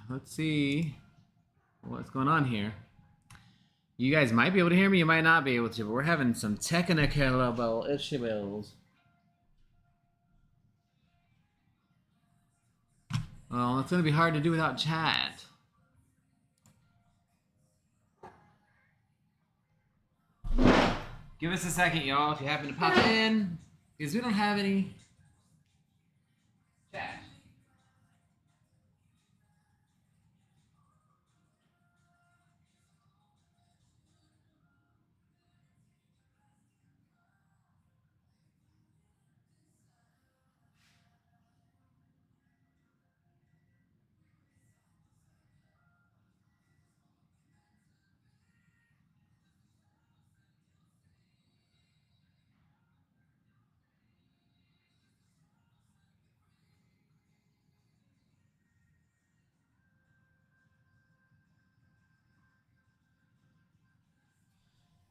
let's see what's going on here. You guys might be able to hear me, you might not be able to, but we're having some technical issues. Well, it's going to be hard to do without chat. Give us a second, y'all, if you happen to pop in, because we don't have any chat.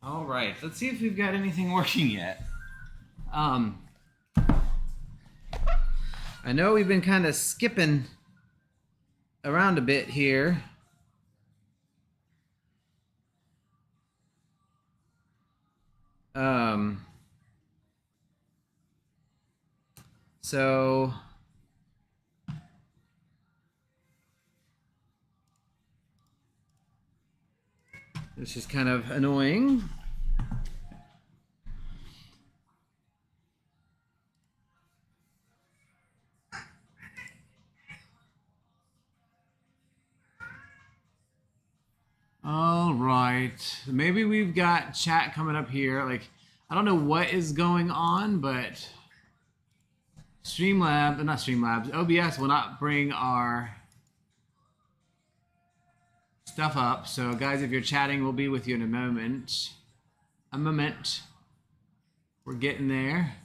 All right, let's see if we've got anything working yet. I know we've been kind of skipping around a bit here. So this is kind of annoying. All right, maybe we've got chat coming up here. Like, I don't know what is going on, but Streamlabs, OBS will not bring our stuff up. So guys, if you're chatting, we'll be with you in a moment. We're getting there.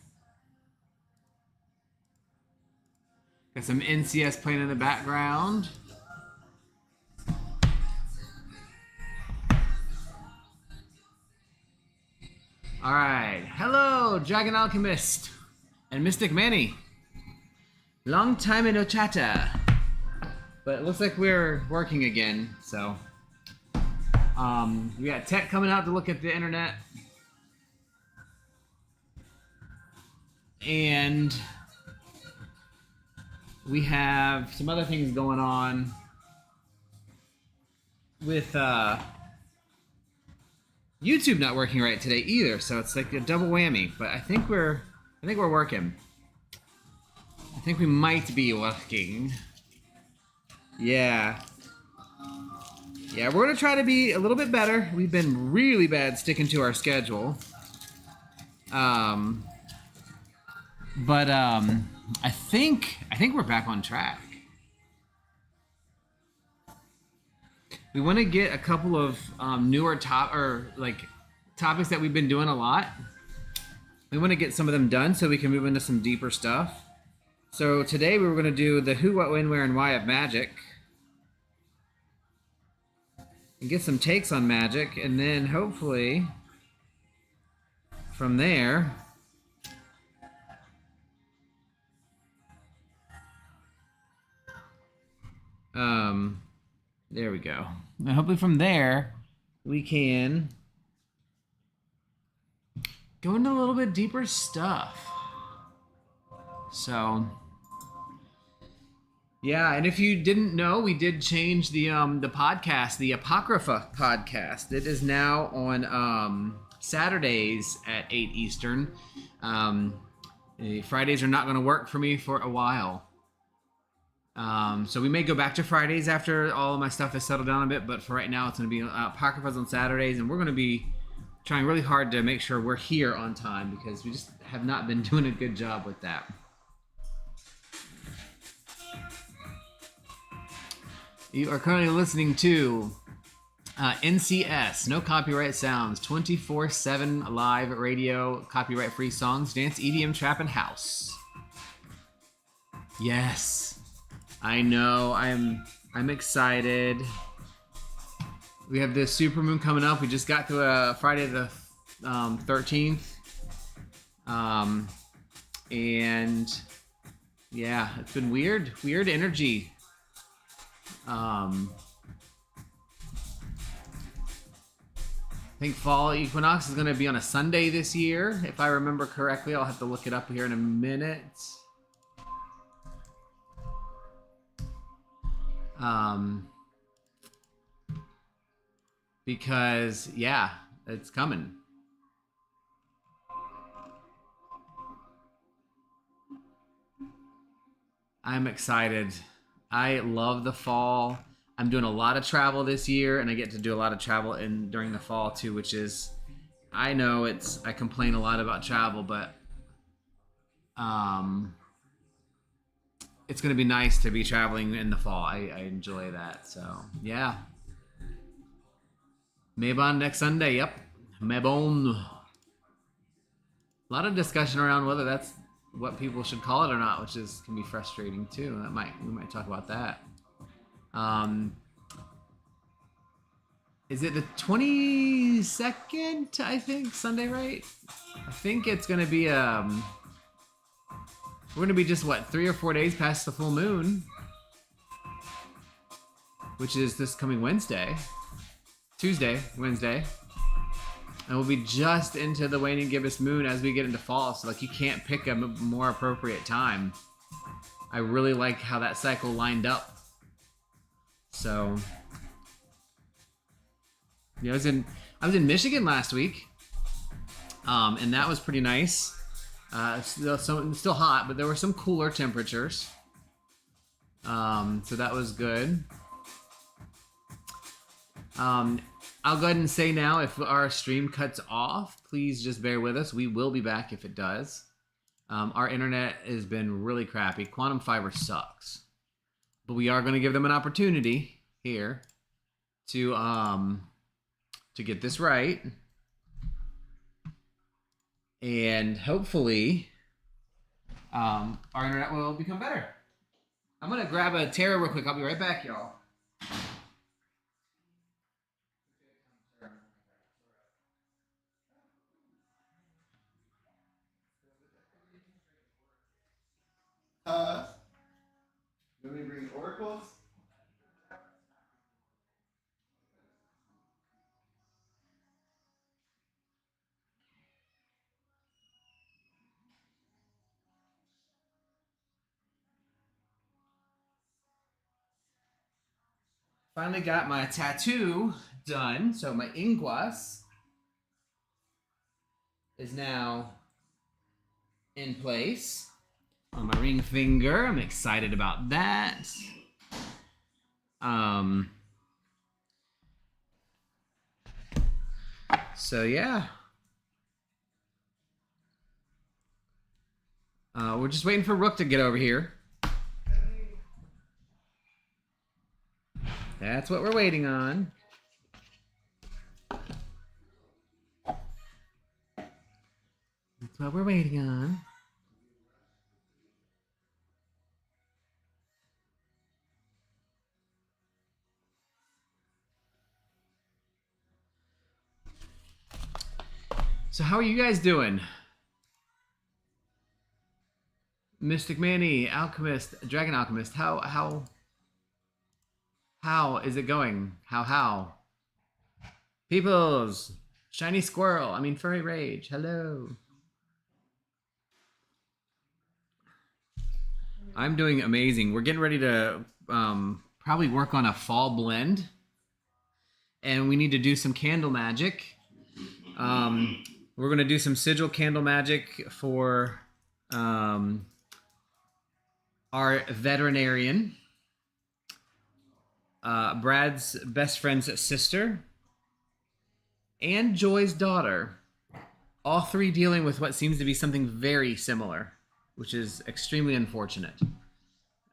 Got some NCS playing in the background. All right, hello, Dragon Alchemist and Mystic Manny. Long time no chatter, but it looks like we're working again. So we got tech coming out to look at the internet, and we have some other things going on with YouTube not working right today either, so it's like a double whammy. But I think we're working. I think we might be working. Yeah, we're gonna try to be a little bit better. We've been really bad sticking to our schedule. But I think we're back on track. We want to get a couple of newer topics that we've been doing a lot. We want to get some of them done so we can move into some deeper stuff. So today we were going to do the who, what, when, where, and why of Magick, and get some takes on Magick, and then hopefully from there there we go. And hopefully from there we can go into a little bit deeper stuff. So yeah, and if you didn't know, we did change the podcast, the Apocrypha podcast. It is now on Saturdays at 8 Eastern. Fridays are not going to work for me for a while. So we may go back to Fridays after all of my stuff has settled down a bit, but for right now it's going to be Apocryphas on Saturdays, and we're going to be trying really hard to make sure we're here on time because we just have not been doing a good job with that. You are currently listening to NCS, No Copyright Sounds, 24/7 live radio, copyright-free songs, dance, EDM, trap, and house. Yes. I know, I'm excited. We have this supermoon coming up. We just got to Friday the 13th. And yeah, it's been weird energy I think fall equinox is going to be on a Sunday this year, if I remember correctly. I'll have to look it up here in a minute. Because, yeah, it's coming. I'm excited. I love the fall. I'm doing a lot of travel this year, and I get to do a lot of travel during the fall too, which is, I know I complain a lot about travel, but it's going to be nice to be traveling in the fall. I enjoy that. So, yeah. Mabon next Sunday. Yep. Mabon. A lot of discussion around whether that's what people should call it or not, which can be frustrating too. We might talk about that. Is it the 22nd? I think Sunday, right? I think it's gonna be we're gonna be just what 3 or 4 days past the full moon, which is this coming Wednesday, Wednesday. And we'll be just into the waning gibbous moon as we get into fall. So like you can't pick a more appropriate time. I really like how that cycle lined up. So yeah, I was in Michigan last week, and that was pretty nice. Still hot, but there were some cooler temperatures. So that was good. I'll go ahead and say now, if our stream cuts off, please just bear with us. We will be back if it does. Our internet has been really crappy. Quantum Fiber sucks. But we are going to give them an opportunity here to get this right. And hopefully our internet will become better. I'm going to grab a Terra real quick. I'll be right back, y'all. Let me bring oracles. Finally got my tattoo done, so my inguas is now in place on my ring finger. I'm excited about that. So yeah. We're just waiting for Rook to get over here. That's what we're waiting on. That's what we're waiting on. So how are you guys doing? Mystic Manny, Alchemist, Dragon Alchemist, how is it going? How? Peoples, Shiny Squirrel, Furry Rage, hello. I'm doing amazing. We're getting ready to probably work on a fall blend. And we need to do some candle magic. We're going to do some sigil candle magic for our veterinarian, Brad's best friend's sister, and Joy's daughter. All three dealing with what seems to be something very similar, which is extremely unfortunate.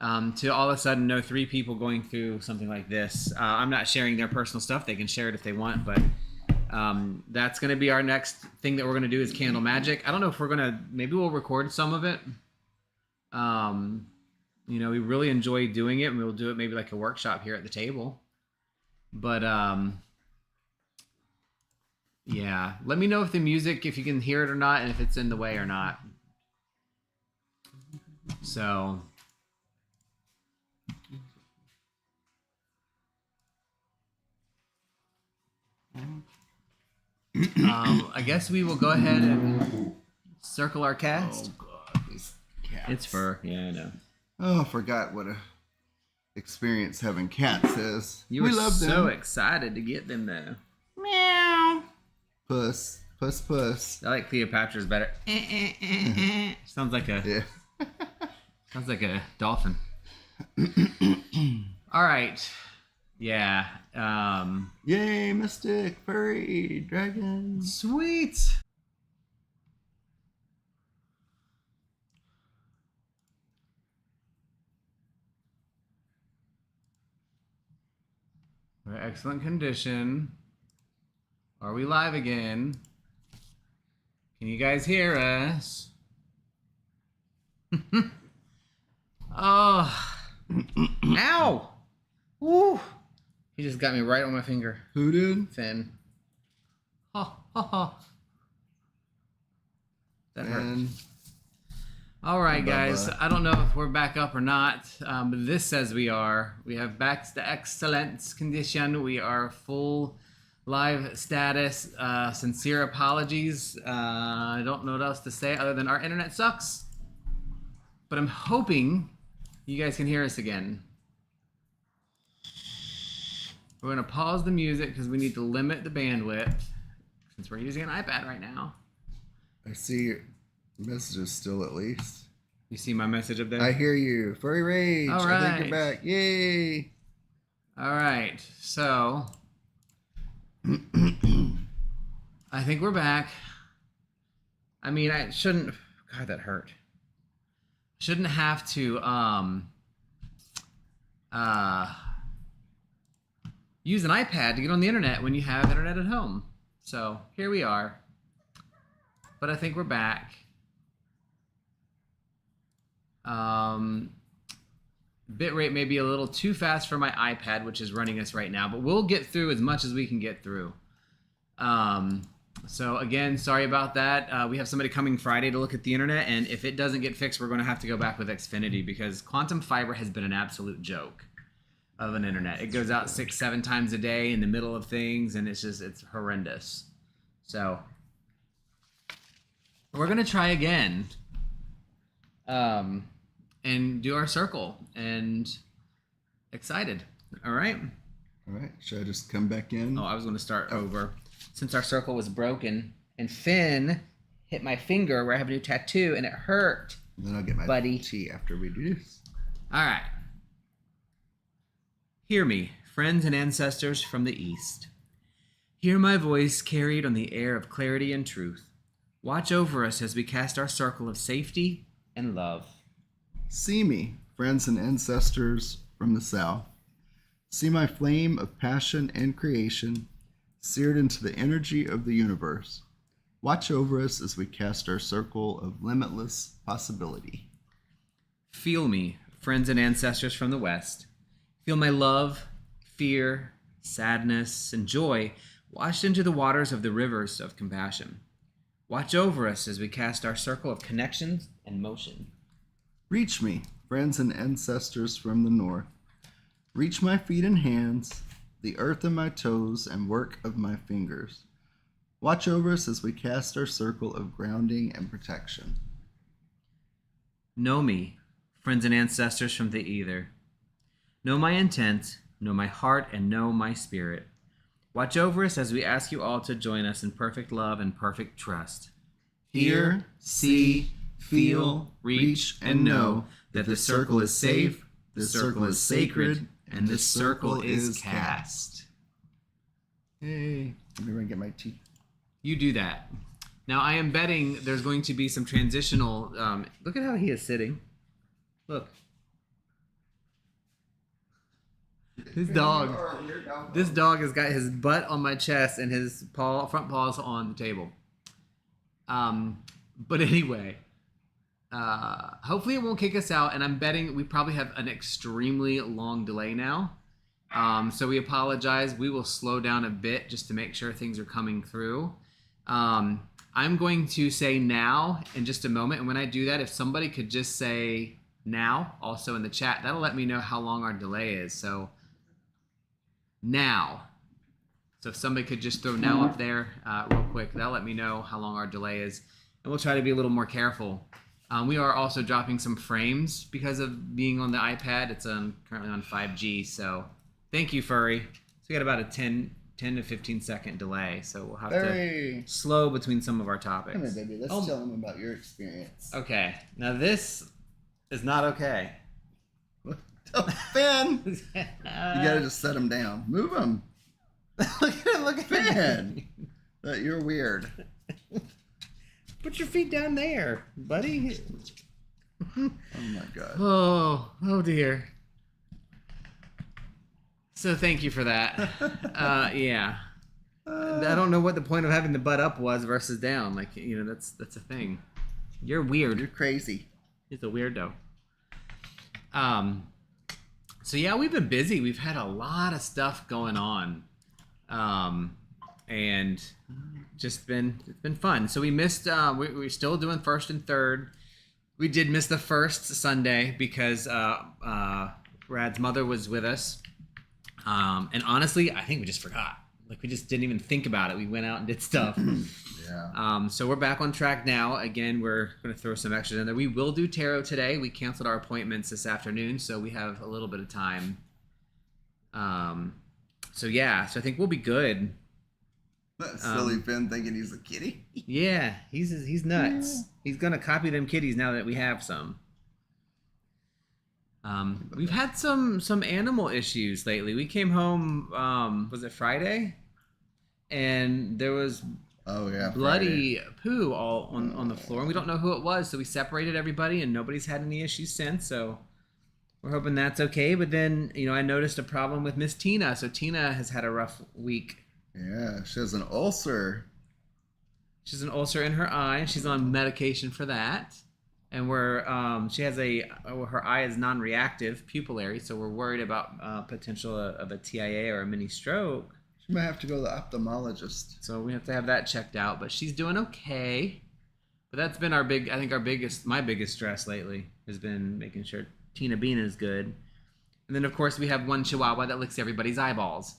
To all of a sudden know 3 people going through something like this. I'm not sharing their personal stuff. They can share it if they want, but that's going to be our next thing that we're going to do is candle magic. I don't know if we're going to, maybe we'll record some of it. We really enjoy doing it, and we'll do it maybe like a workshop here at the table. But yeah, let me know if the music, if you can hear it or not, and if it's in the way or not. So I guess we will go ahead and circle our cast. Oh God, these cats. It's fur. Yeah, I know. Oh, I forgot what a experience having cats is. You we were love them. so excited to get them though. Meow. Puss. Puss. Puss. I like Cleopatra's better. Sounds like a sounds like a dolphin. All right. Yeah. Yay, mystic, furry, dragon. Sweet. We're in excellent condition. Are we live again? Can you guys hear us? Oh. Ow! Woo! He just got me right on my finger. Who did? Finn. Ha ha ha. That hurt. And All right, guys. Bye-bye. I don't know if we're back up or not, but this says we are. We have back to excellent condition. We are full live status. Sincere apologies. I don't know what else to say other than our internet sucks. But I'm hoping you guys can hear us again. We're going to pause the music because we need to limit the bandwidth since we're using an iPad right now. I see your messages still at least. You see my message up there? I hear you. Furry rage. All I think right. you're back. Yay. All right. So I think we're back. I mean, I shouldn't. God, that hurt. Shouldn't have to use an iPad to get on the internet when you have internet at home. So here we are. But I think we're back. Bitrate may be a little too fast for my iPad, which is running us right now, but we'll get through as much as we can get through. So again, sorry about that. We have somebody coming Friday to look at the internet, and if it doesn't get fixed, we're going to have to go back with Xfinity because Quantum Fiber has been an absolute joke of an internet. It goes out 6-7 times a day in the middle of things, and it's horrendous. So we're going to try again and do our circle, and excited. All right. All right. Should I just come back in? Oh, I was going to start over. Since our circle was broken, and Finn hit my finger where I have a new tattoo, and it hurt. And then I'll get my tea after we do this. All right. Hear me, friends and ancestors from the East. Hear my voice carried on the air of clarity and truth. Watch over us as we cast our circle of safety and love. See me, friends and ancestors from the South. See my flame of passion and creation, seared into the energy of the universe. Watch over us as we cast our circle of limitless possibility. Feel me, friends and ancestors from the West. Feel my love, fear, sadness, and joy washed into the waters of the rivers of compassion. Watch over us as we cast our circle of connections and motion. Reach me, friends and ancestors from the North. Reach my feet and hands, the earth in my toes and work of my fingers. Watch over us as we cast our circle of grounding and protection. Know me, friends and ancestors from the Ether. Know my intent, know my heart, and know my spirit. Watch over us as we ask you all to join us in perfect love and perfect trust. Hear, see, feel, reach, and know that the circle is safe, the circle is sacred, and the circle is cast. Hey, let me run and get my tea. You do that. Now, I am betting there's going to be some transitional... look at how he is sitting. Look. This dog has got his butt on my chest and his front paws on the table. But anyway, hopefully it won't kick us out, and I'm betting we probably have an extremely long delay now. So we apologize. We will slow down a bit just to make sure things are coming through. I'm going to say now in just a moment, and when I do that, if somebody could just say now also in the chat, that'll let me know how long our delay is. So now. So if somebody could just throw now up there real quick, that'll let me know how long our delay is. And we'll try to be a little more careful. We are also dropping some frames because of being on the iPad. It's currently on 5G. So thank you, Furry. So we got about a 10 to 15 second delay. So we'll have to slow between some of our topics. Come here, baby. Let's tell them about your experience. Okay. Now this is not okay. Finn! You gotta just set him down. Move him. Look at Finn! You're weird. Put your feet down there, buddy. Oh my god. Oh dear. So thank you for that. Yeah. I don't know what the point of having the butt up was versus down. Like, that's a thing. You're weird. You're crazy. He's a weirdo. So yeah, we've been busy. We've had a lot of stuff going on. And it's been fun. So we missed, we're still doing first and third. We did miss the first Sunday because Brad's mother was with us. And honestly, I think we just forgot. Like, we just didn't even think about it. We went out and did stuff. Yeah. So we're back on track now. Again, we're going to throw some extras in there. We will do tarot today. We canceled our appointments this afternoon, so we have a little bit of time. So I think we'll be good. That silly Finn thinking he's a kitty. Yeah, he's nuts. Yeah. He's gonna copy them kitties now that we have some. We've had some animal issues lately. We came home, was it Friday? And there was bloody poo all on the floor. And we don't know who it was, so we separated everybody and nobody's had any issues since, so we're hoping that's okay. But then, I noticed a problem with Miss Tina. So Tina has had a rough week. Yeah, she has an ulcer. She has an ulcer in her eye. She's on medication for that. And she has her eye is non-reactive pupillary, so we're worried about potential of a TIA or a mini stroke. She might have to go to the ophthalmologist. So we have to have that checked out, but she's doing okay. But that's been my biggest stress lately has been making sure Tina Bean is good. And then of course we have one Chihuahua that licks everybody's eyeballs.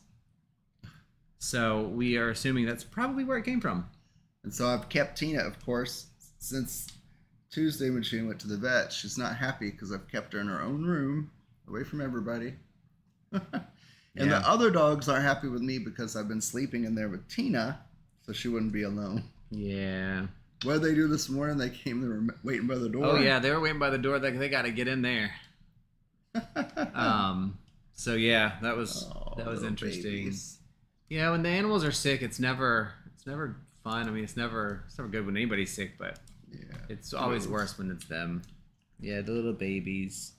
So we are assuming that's probably where it came from. And so I've kept Tina, of course, since Tuesday when she went to the vet. She's not happy because I've kept her in her own room, away from everybody. And the other dogs aren't happy with me because I've been sleeping in there with Tina, so she wouldn't be alone. Yeah. What did they do this morning? They were waiting by the door. Oh yeah, they were waiting by the door. They got to get in there. So yeah, that was interesting. Babies. Yeah, when the animals are sick, it's never fun. I mean, it's never good when anybody's sick, but it's always worse when it's them. Yeah, the little babies.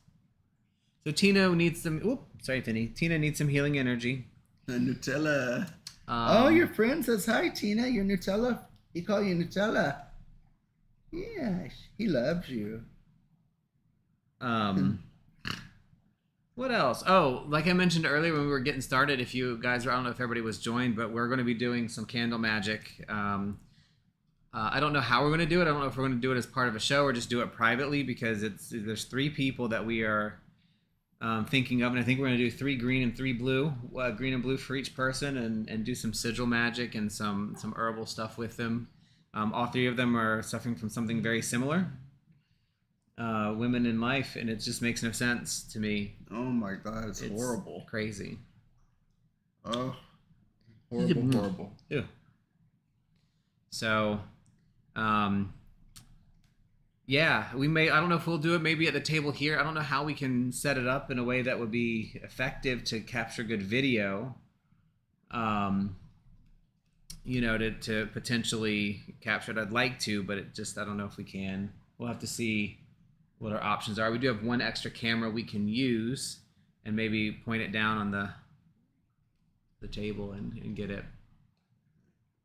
So Tina needs some. Sorry, Finny. Tina needs some healing energy. Nutella. Your friend says hi, Tina. You're Nutella. He called you Nutella. Yeah, he loves you. What else? Oh, like I mentioned earlier when we were getting started, if you guys I don't know if everybody was joined, but we're going to be doing some candle magic. I don't know how we're going to do it. I don't know if we're going to do it as part of a show or just do it privately because there's 3 people that we are thinking of, and I think we're going to do 3 green and 3 blue, green and blue for each person, and do some sigil magic and some herbal stuff with them. All 3 of them are suffering from something very similar. Women in life, and it just makes no sense to me. Oh my god, it's horrible. Crazy. Oh, horrible. Yeah. So, we may, I don't know if we'll do it maybe at the table here. I don't know how we can set it up in a way that would be effective to capture good video. To potentially capture it. I'd like to, but I don't know if we can. We'll have to see what our options are. We do have one extra camera we can use and maybe point it down on the table and get it.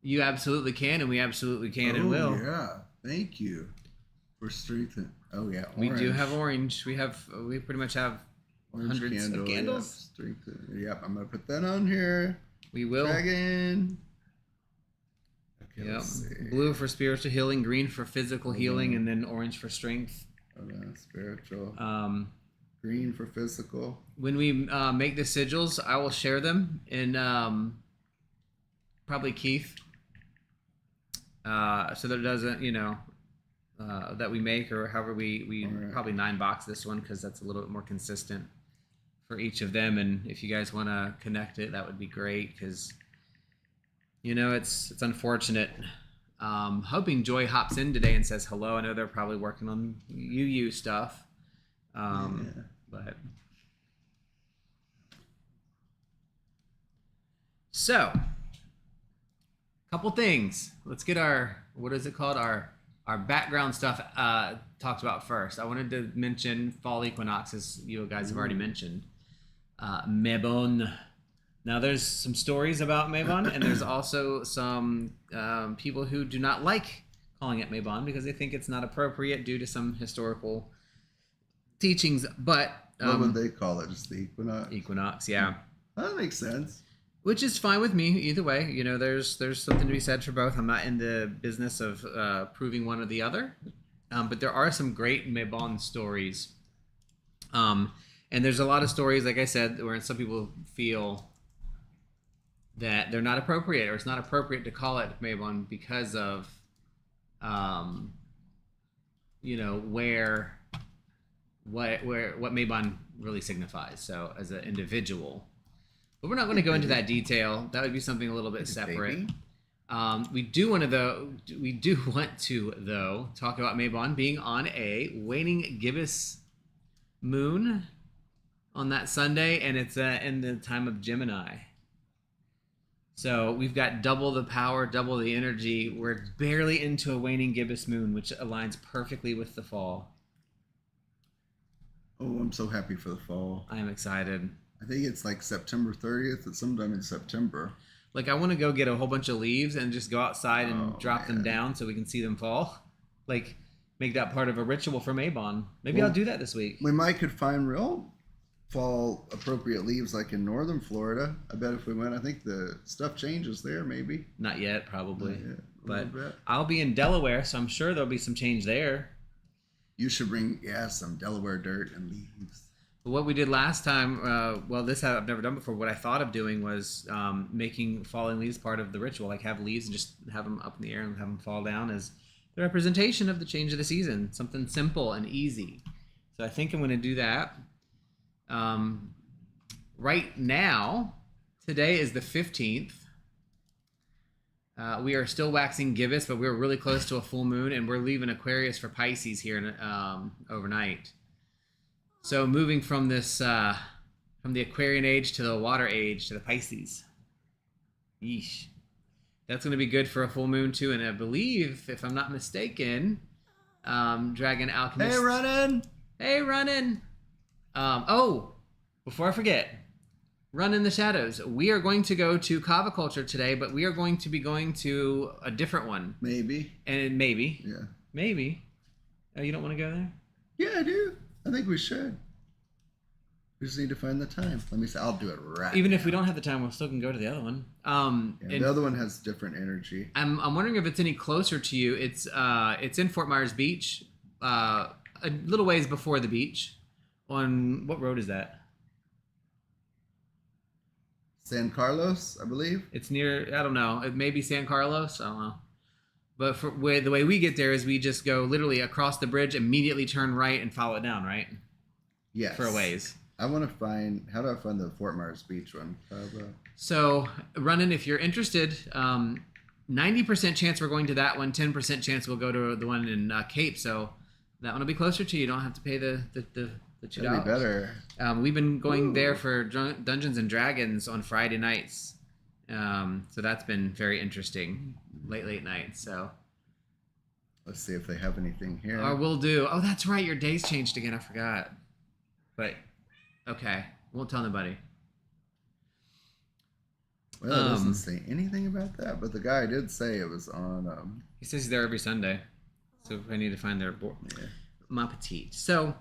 You absolutely can, and we absolutely can and will. Yeah, thank you for strengthening. Oh yeah, orange. We do have orange. We pretty much have orange hundreds of candles. Yep, I'm gonna put that on here. We will. Dragon. Okay, yep. Blue for spiritual healing, green for physical healing, and then orange for strength. Spiritual. Green for physical. When we make the sigils, I will share them in probably Keith. So that it doesn't, that we make, or however we right. probably 9-box this one because that's a little bit more consistent for each of them. And if you guys want to connect it, that would be great because it's unfortunate. Hoping Joy hops in today and says hello. I know they're probably working on UU stuff, but so couple things. Let's get our, what is it called, our background stuff talked about first. I wanted to mention fall equinox, as you guys have already mentioned. Mabon. Now there's some stories about Mabon, and there's also some people who do not like calling it Mabon because they think it's not appropriate due to some historical teachings. But what would they call it? Just the equinox? Equinox, yeah. That makes sense. Which is fine with me either way. There's something to be said for both. I'm not in the business of proving one or the other, but there are some great Mabon stories. And there's a lot of stories, like I said, where some people feel that they're not appropriate, or it's not appropriate to call it Mabon because of, what Mabon really signifies. So as an individual. But we're not going to go into that detail. That would be something a little bit separate. We do want to though talk about Mabon being on a waning gibbous moon on that Sunday, and it's in the time of Gemini. So we've got double the power, double the energy. We're barely into a waning gibbous moon, which aligns perfectly with the fall. Oh, I'm so happy for the fall. I am excited. I think it's like September 30th. It's sometime in September. Like, I want to go get a whole bunch of leaves and just go outside and drop them down so we can see them fall. Like, make that part of a ritual for Mabon. Maybe I'll do that this week. We might could find real fall appropriate leaves like in northern Florida. I bet if we went, I think the stuff changes there maybe. Not yet, probably. Not yet, but I'll be in Delaware, so I'm sure there'll be some change there. You should bring, some Delaware dirt and leaves. But what we did last time, this I've never done before. What I thought of doing was making falling leaves part of the ritual. Like, have leaves and just have them up in the air and have them fall down as the representation of the change of the season. Something simple and easy. So I think I'm going to do that. Right now, today is the 15th. We are still waxing gibbous, but we're really close to a full moon, and we're leaving Aquarius for Pisces here overnight. So moving from this, from the Aquarian age to the water age to the Pisces. Yeesh. That's going to be good for a full moon too. And I believe, if I'm not mistaken, Dragon Alchemist. Hey, running. Before I forget, Run in the Shadows. We are going to go to Kava Culture today, but we are going to be going to a different one. Maybe. And maybe. Yeah. Maybe. Oh, you don't want to go there? Yeah, I do. I think we should. We just need to find the time. Let me see. I'll do it right. Even if we don't have the time, we still can go to the other one. The other one has different energy. I'm wondering if it's any closer to you. It's in Fort Myers Beach, a little ways before the beach. On what road is that? San Carlos, I believe. It's near. I don't know. It may be San Carlos. I don't know. But the way we get there is we just go literally across the bridge, immediately turn right, and follow it down, right? Yes. For a ways. I want to find. How do I find the Fort Myers Beach one? So, running, if you're interested, 90% chance we're going to that one. 10% chance we'll go to the one in Cape. So that one will be closer to you. You don't have to pay the $2. That'd be better. We've been going there for Dungeons and Dragons on Friday nights. So that's been very interesting. Late night. So let's see if they have anything here. Or we'll do. Oh, that's right. Your days changed again. I forgot. But okay, won't tell nobody. Well, it doesn't say anything about that, but the guy did say it was on. He says he's there every Sunday, so I need to find their board. Yeah. Ma petite. So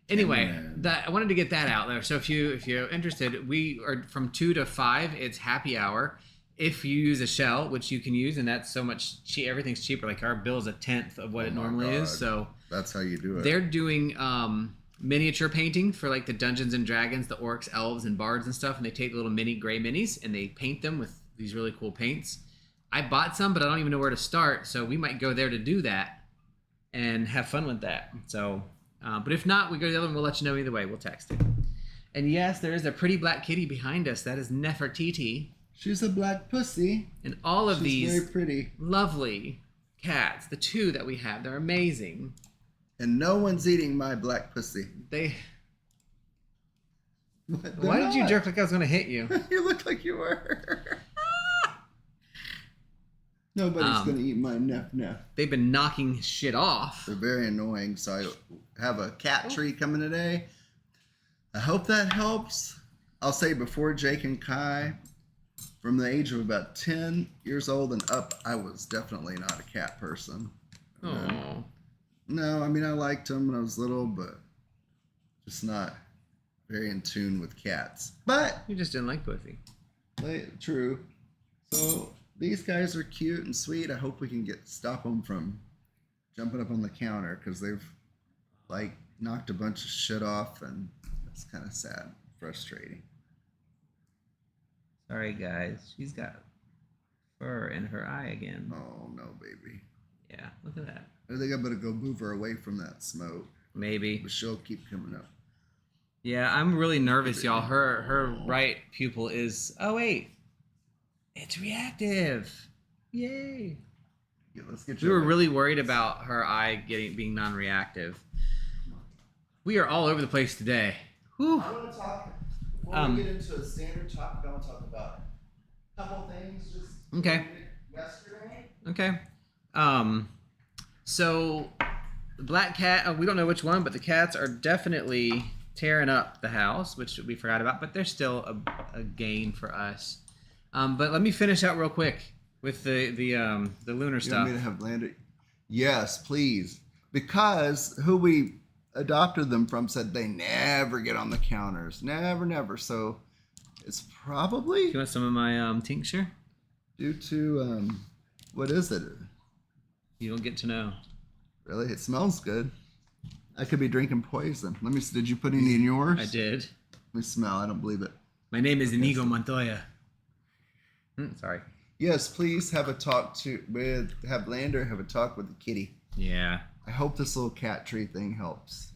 anyway, that I wanted to get that out there. So if you're interested, we are from 2 to 5. It's happy hour. If you use a shell, which you can use, and that's so much everything's cheaper. Like our bill is 1/10 of what it normally is. So that's how you do it. They're doing miniature painting for like the Dungeons and Dragons, the orcs, elves, and bards and stuff. And they take little mini gray minis and they paint them with these really cool paints. I bought some, but I don't even know where to start. So we might go there to do that and have fun with that. So, but if not, we go to the other one. We'll let you know either way. We'll text it. And yes, there is a pretty black kitty behind us. That is Nefertiti. She's a black pussy. And all of She's these very pretty. lovely cats, the two that we have, they're amazing. And no one's eating my black pussy. They. They're Why did you not. jerk like I was going to hit you? You look like you were. Nobody's going to eat my neff. They've been knocking shit off. They're very annoying. So I have a cat treat coming today. I hope that helps. I'll say before Jake and Kai, from the age of about 10 years old and up, I was definitely not a cat person. Oh. No, I mean, I liked them when I was little, but just not very in tune with cats. But, You just didn't like pussy. true. So, these guys are cute and sweet. I hope we can stop them from jumping up on the counter because they've, like, knocked a bunch of shit off, and it's kind of sad, frustrating. Sorry, guys. She's got fur in her eye again. Oh, no, baby. Yeah, look at that. I think I better go move her away from that smoke, Maybe. but she'll keep coming up. Yeah, I'm really nervous, y'all. Her right pupil is... Oh, wait. It's reactive. Yay. Yeah, let's get We you were away. really worried about her eye being non-reactive. We are all over the place today. Whew. I want to talk, before we get into a standard topic, I want to talk about a couple things just Okay. yesterday. Okay. So the black cat, we don't know which one, but the cats are definitely tearing up the house, which we forgot about, but they're still a gain for us. But let me finish out real quick with the lunar You stuff. want me to have landed? Yes, please. Because who we adopted them from said they never get on the counters. Never. So it's probably You want some of my tincture? due to, what is it? You don't get to know. Really? It smells good. I could be drinking poison. Let me see. Did you put any in yours? I did. Let me smell. I don't believe it. My name is Inigo Montoya. Sorry. Yes, please have a talk have Lander have a talk with the kitty. Yeah. I hope this little cat tree thing helps.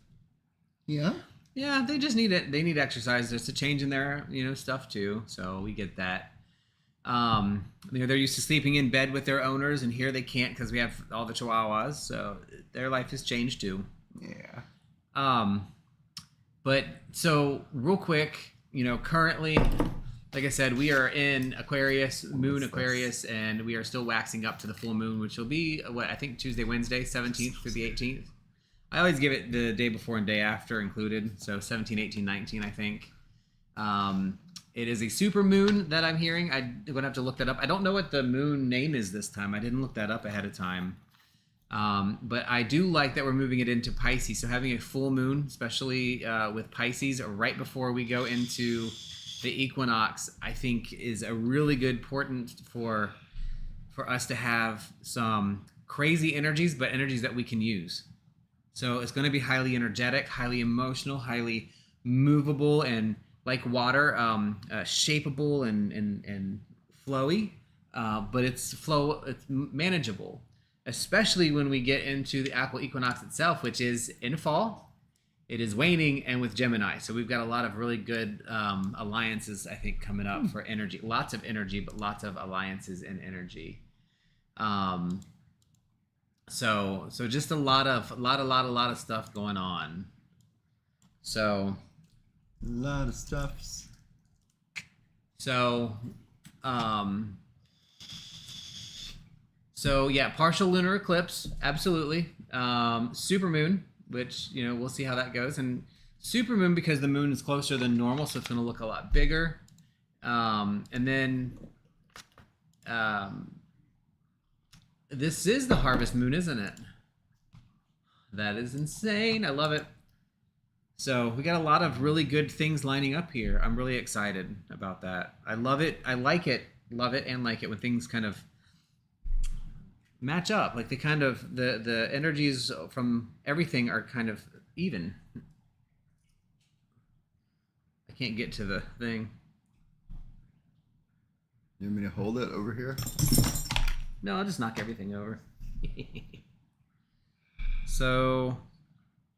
Yeah? Yeah, they just need it. They need exercise. There's a change in their, stuff too. So we get that. They're used to sleeping in bed with their owners, and here they can't because we have all the Chihuahuas. So their life has changed too. Yeah. But so real quick, currently, like I said, we are in Aquarius, Moon Aquarius, and we are still waxing up to the full moon, which will be I think Tuesday, Wednesday, 17th through the 18th. I always give it the day before and day after included, so 17, 18, 19, I think. It is a super moon that I'm hearing. I'm going to have to look that up. I don't know what the moon name is this time. I didn't look that up ahead of time. But I do like that we're moving it into Pisces. So having a full moon, especially with Pisces, right before we go into the equinox, I think is a really good portent for us to have some crazy energies, but energies that we can use. So it's going to be highly energetic, highly emotional, highly movable, and like water, shapeable and flowy. But it's manageable, especially when we get into the actual equinox itself, which is in fall. It is waning and with Gemini. So we've got a lot of really good alliances, I think, coming up for energy. Lots of energy, but lots of alliances and energy. So just a lot of stuff going on. So A lot of stuffs. So yeah, partial lunar eclipse, absolutely. Supermoon, which we'll see how that goes, and supermoon because the moon is closer than normal, so it's going to look a lot bigger. And then this is the harvest moon, isn't it? That is insane. I love it. So we got a lot of really good things lining up here. I'm really excited about that. I love it. I like it. Love it and like it when things kind of match up. Like the energies from everything are kind of even. I can't get to the thing. You want me to hold it over here? No, I'll just knock everything over. So,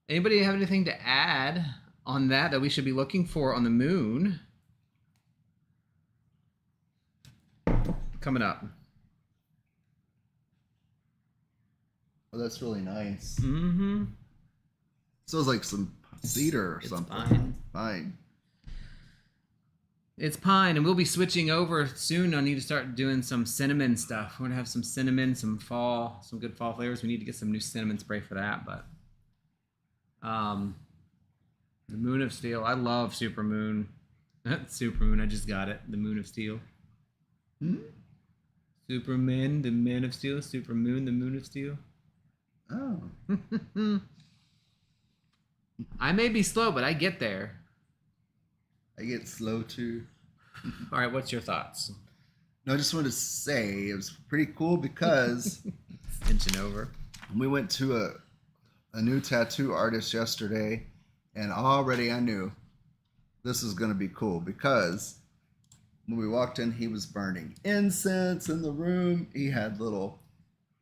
anybody have anything to add on that we should be looking for on the moon? Coming up. Oh, that's really nice. Mm-hmm. Smells like some cedar or It's something. pine. Pine. It's pine, and we'll be switching over soon. I need to start doing some cinnamon stuff. We're gonna have some cinnamon, some good fall flavors. We need to get some new cinnamon spray for that. But the Moon of Steel. I love Supermoon. Supermoon. I just got it. The Moon of Steel. Superman, the Man of Steel. Supermoon, the Moon of Steel. Oh. I may be slow, but I get there. I get slow too. All right, what's your thoughts? No, I just wanted to say it was pretty cool because Inching over. we went to a new tattoo artist yesterday, and already I knew this was going to be cool because when we walked in, he was burning incense in the room. He had little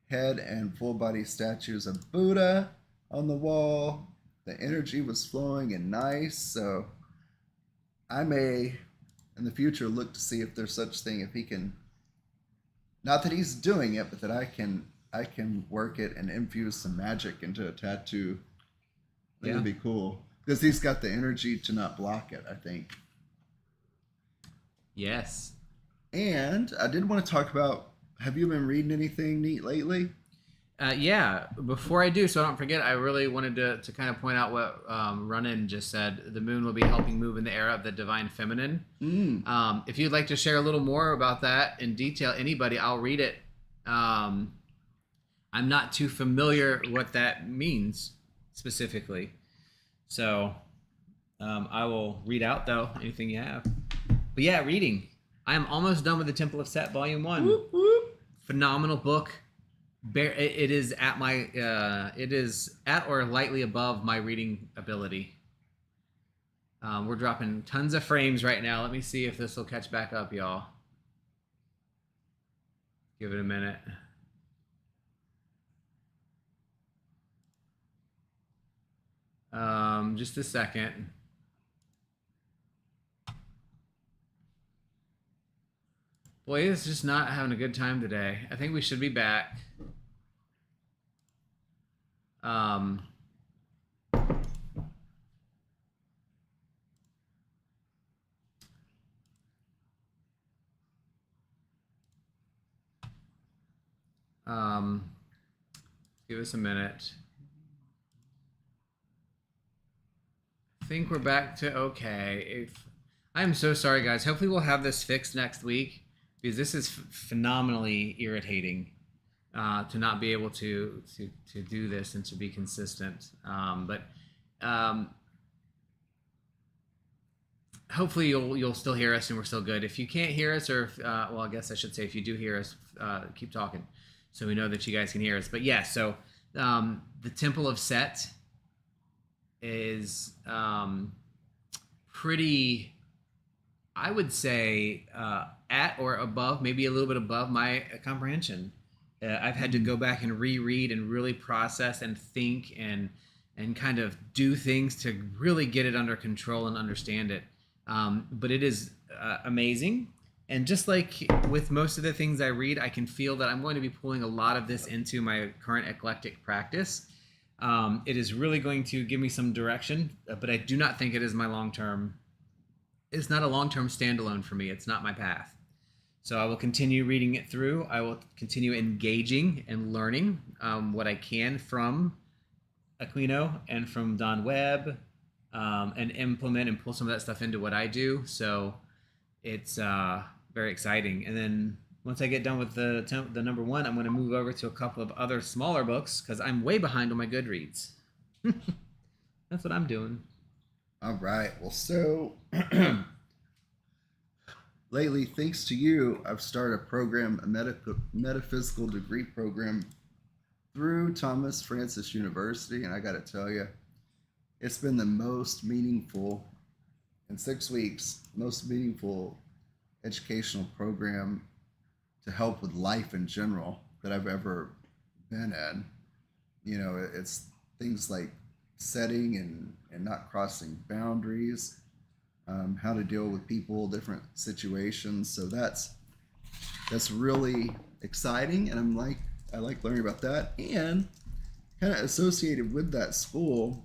head and full body statues of Buddha on the wall. The energy was flowing and nice, so I may in the future look to see if there's such thing, if he can, not that he's doing it, but that I can work it and infuse some magic into a tattoo. I think it'd be cool because he's got the energy to not block it, I think. Yes. And I did want to talk about, have you been reading anything neat lately? Yeah, before I do, so I don't forget, I really wanted to kind of point out what Run-In just said. The moon will be helping move in the era of the divine feminine. If you'd like to share a little more about that in detail, anybody, I'll read it. I'm not too familiar what that means specifically. So I will read out, though, anything you have. But yeah, reading. I am almost done with the Temple of Set, Volume 1. Whoop, whoop. Phenomenal book. It is at my it is at or lightly above my reading ability. We're dropping tons of frames right now. Let me see if this will catch back up, y'all. Give it a minute. Just a second. Boy, it's just not having a good time today. I think we should be back. Give us a minute. I think we're back to okay. I'm so sorry, guys. Hopefully we'll have this fixed next week because this is phenomenally irritating to not be able to do this and to be consistent. But hopefully you'll still hear us and we're still good. If you can't hear us, or well, I guess I should say if you do hear us, keep talking so we know that you guys can hear us. But yeah, so the Temple of Set is pretty, I would say, at or above, maybe a little bit above my comprehension. I've had to go back and reread and really process and think and kind of do things to really get it under control and understand it. But it is amazing. And just like with most of the things I read, I can feel that I'm going to be pulling a lot of this into my current eclectic practice. It is really going to give me some direction, but I do not think it is my long-term. It's not a long-term standalone for me. It's not my path. So I will continue reading it through. I will continue engaging and learning what I can from Aquino and from Don Webb, and implement and pull some of that stuff into what I do. So it's very exciting. And then once I get done with the number one, I'm going to move over to a couple of other smaller books because I'm way behind on my Goodreads. That's what I'm doing. All right. Well, so lately, thanks to you, I've started a program, a metaphysical degree program through Thomas Francis University. And I got to tell you, it's been the most meaningful, in 6 weeks, most meaningful educational program to help with life in general. that I've ever been in. You know, it's things like setting and not crossing boundaries, how to deal with people, different situations. So that's really exciting, and I like learning about that. And kind of associated with that school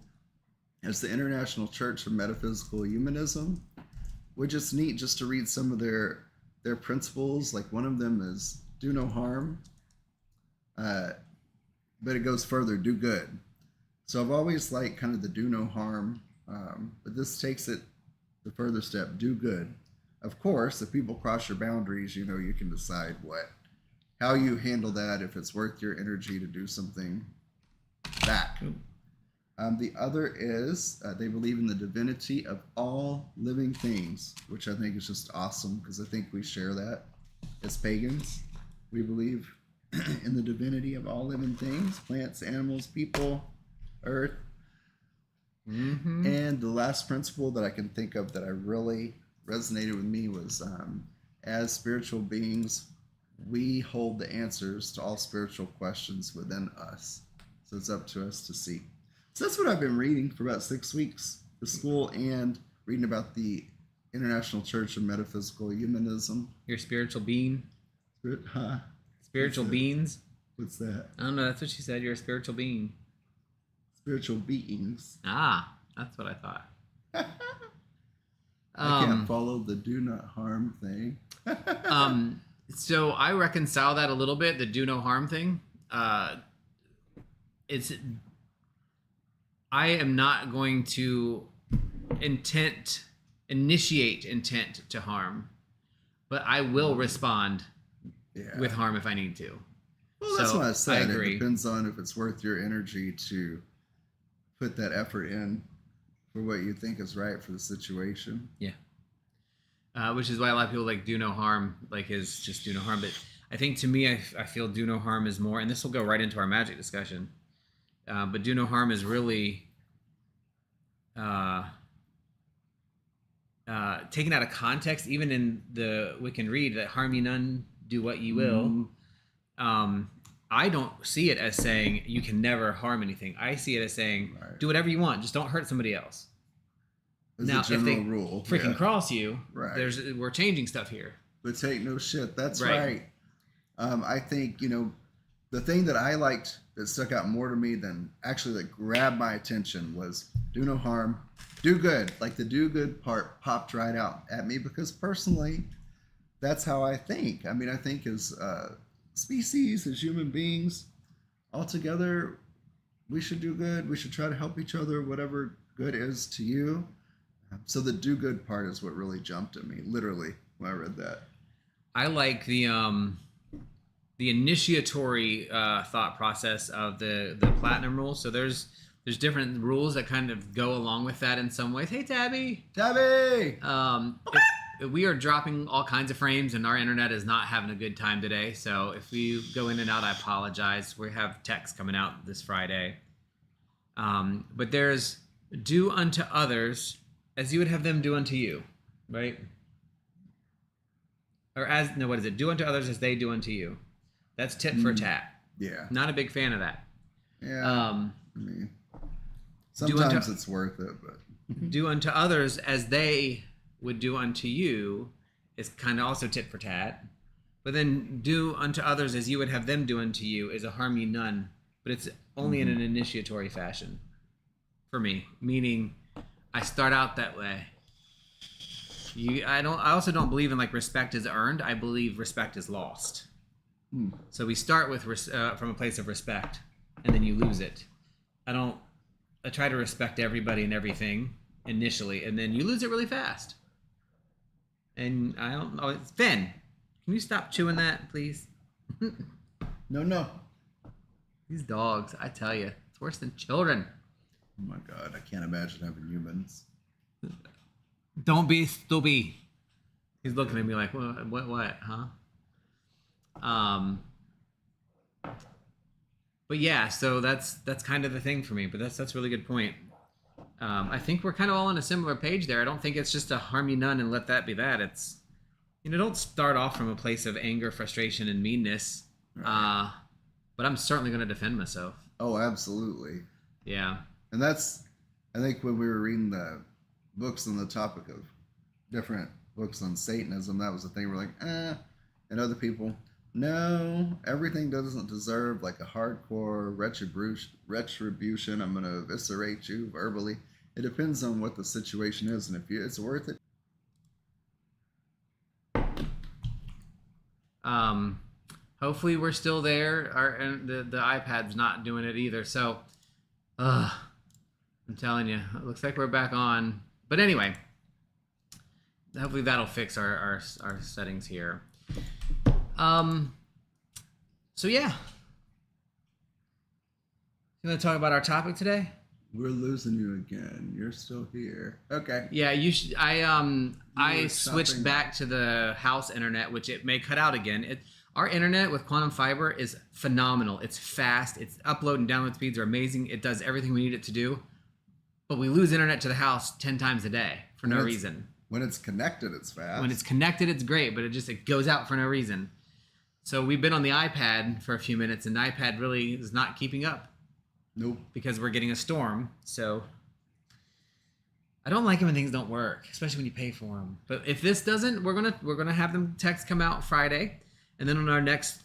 is the International Church of Metaphysical Humanism, which is neat just to read some of their principles. Like one of them is do no harm, but it goes further, do good. So I've always liked kind of the do no harm, but this takes it the further step, do good. Of course, if people cross your boundaries, you know, you can decide how you handle that, if it's worth your energy to do something back. The other is they believe in the divinity of all living things, which I think is just awesome, because I think we share that as pagans. We believe in the divinity of all living things, plants, animals, people, earth. Mm-hmm. And the last principle that I can think of that I really resonated with me was as spiritual beings, we hold the answers to all spiritual questions within us. So it's up to us to seek. So that's what I've been reading for about 6 weeks, the school, and reading about the International Church of Metaphysical Humanism. Your spiritual being? Spiritual beings? What's that? I don't know. That's what she said. You're a spiritual being. Spiritual beings. Ah, that's what I thought. I can't follow the do not harm thing. So I reconcile that a little bit, the do no harm thing. I am not going to initiate intent to harm, but I will respond with harm if I need to. Well, that's what I said. It depends on if it's worth your energy to put that effort in for what you think is right for the situation. Yeah. Which is why a lot of people like do no harm, like is just do no harm. But I think to me, I feel do no harm is more, and this will go right into our Magick discussion. But do no harm is really taken out of context. Even in the Wiccan read that harm ye none, do what ye will. I don't see it as saying you can never harm anything. I see it as saying do whatever you want, just don't hurt somebody else. Now, if they freaking cross you, we're changing stuff here. But take no shit. That's right. I think, the thing that I liked that stuck out more to me than actually that grabbed my attention was do no harm, do good. Like the do good part popped right out at me because personally, that's how I think. I mean, I think as species, as human beings, all together, we should do good. We should try to help each other, whatever good is to you. So the do good part is what really jumped at me, literally, when I read that. I like the initiatory thought process of the platinum rule. So there's different rules that kind of go along with that in some ways. Hey, Tabby! We are dropping all kinds of frames, and our internet is not having a good time today. So if we go in and out, I apologize. We have text coming out this Friday. But there's do unto others as you would have them do unto you, right? Or what is it? Do unto others as they do unto you. That's tit for tat. Yeah. Not a big fan of that. Yeah. I mean, sometimes it's worth it, but do unto others as they would do unto you is kind of also tit for tat. But then do unto others as you would have them do unto you is a harm ye none, but it's only in an initiatory fashion for me, meaning I start out that way. I also don't believe in like respect is earned. I believe respect is lost. So we start with from a place of respect, and then you lose it. I try to respect everybody and everything initially, and then you lose it really fast. And I don't know. Finn, can you stop chewing that, please? No. These dogs, I tell you, it's worse than children. Oh my God, I can't imagine having humans. Don't be stupid. He's looking at me like, what, huh? But yeah, so that's kind of the thing for me. But that's a really good point. I think we're kind of all on a similar page there. I don't think it's just a harm you none and let that be that. It's, don't start off from a place of anger, frustration, and meanness. Right. but I'm certainly going to defend myself. Oh, absolutely. Yeah. And that's, I think when we were reading the books on the topic of different books on Satanism, that was the thing. We're like, and other people, no, everything doesn't deserve like a hardcore retribution. I'm going to eviscerate you verbally. It depends on what the situation is, and if it's worth it. Hopefully we're still there. And the iPad's not doing it either. So, I'm telling you, it looks like we're back on. But anyway, hopefully that'll fix our settings here. So yeah, you want to talk about our topic today? We're losing you again. You're still here. Okay. Yeah, you should. I switched back to the house internet, which it may cut out again. Our internet with quantum fiber is phenomenal. It's fast. Its upload and download speeds are amazing. It does everything we need it to do. But we lose internet to the house 10 times a day for no reason. When it's connected, it's fast. When it's connected, it's great, but it goes out for no reason. So we've been on the iPad for a few minutes, and the iPad really is not keeping up. Nope. Because we're getting a storm. So I don't like it when things don't work, especially when you pay for them. But if this doesn't, we're gonna have them text come out Friday, and then on our next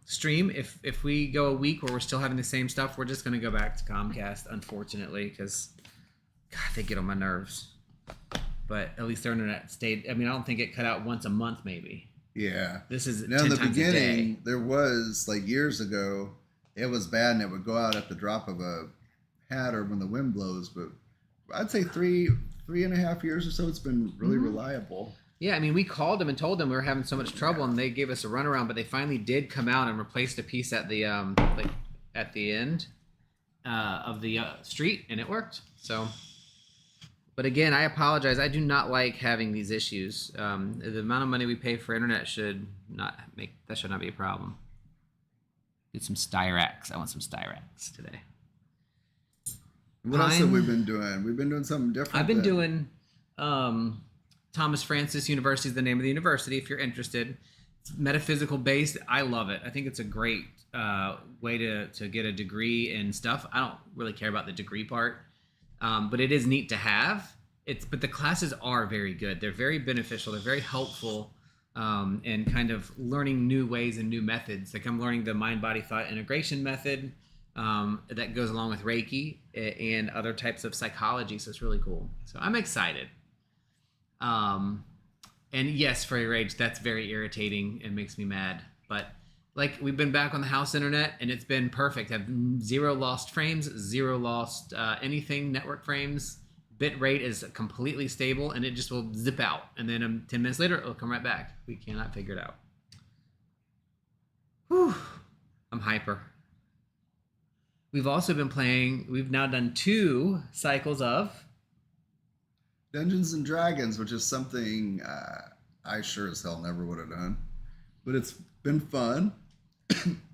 stream, if we go a week where we're still having the same stuff, we're just gonna go back to Comcast, unfortunately, because God, they get on my nerves. But at least their internet stayed. I mean, I don't think it cut out once a month, maybe. Yeah. This is now 10 in the times a day. beginning. There was like years ago. It was bad, and it would go out at the drop of a hat or when the wind blows. But I'd say 3.5 years or so, it's been really reliable. Yeah, I mean, we called them and told them we were having so much trouble, and they gave us a runaround. But they finally did come out and replaced a piece at the at the end of the street, and it worked. So, but again, I apologize. I do not like having these issues. The amount of money we pay for internet should not be a problem. Get some Styrax. I want some Styrax today. What else have we been doing? We've been doing something different. I've been doing Thomas Francis University is the name of the university if you're interested. It's metaphysical based. I love it. I think it's a great way to get a degree in stuff. I don't really care about the degree part, but it is neat to have. But the classes are very good. They're very beneficial. They're very helpful. And kind of learning new ways and new methods. Like I'm learning the mind-body-thought integration method that goes along with Reiki and other types of psychology. So it's really cool. So I'm excited. And yes, Furry Rage, that's very irritating and makes me mad. But like we've been back on the house internet and it's been perfect. I've 0 lost frames, 0 lost anything, network frames. Bit rate is completely stable, and it just will zip out. And then 10 minutes later, it'll come right back. We cannot figure it out. Whew. I'm hyper. We've also been playing, we've now done 2 cycles of Dungeons and Dragons, which is something I sure as hell never would have done. But it's been fun.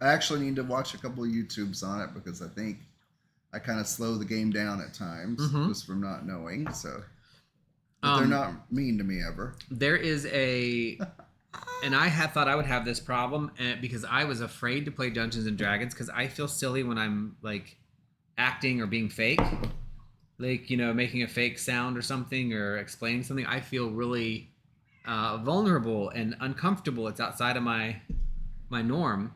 I actually need to watch a couple of YouTubes on it because I think I kind of slow the game down at times just from not knowing. So but they're not mean to me ever. There is and I had thought I would have this problem because I was afraid to play Dungeons and Dragons because I feel silly when I'm like acting or being fake, like, you know, making a fake sound or something or explaining something. I feel really vulnerable and uncomfortable. It's outside of my norm.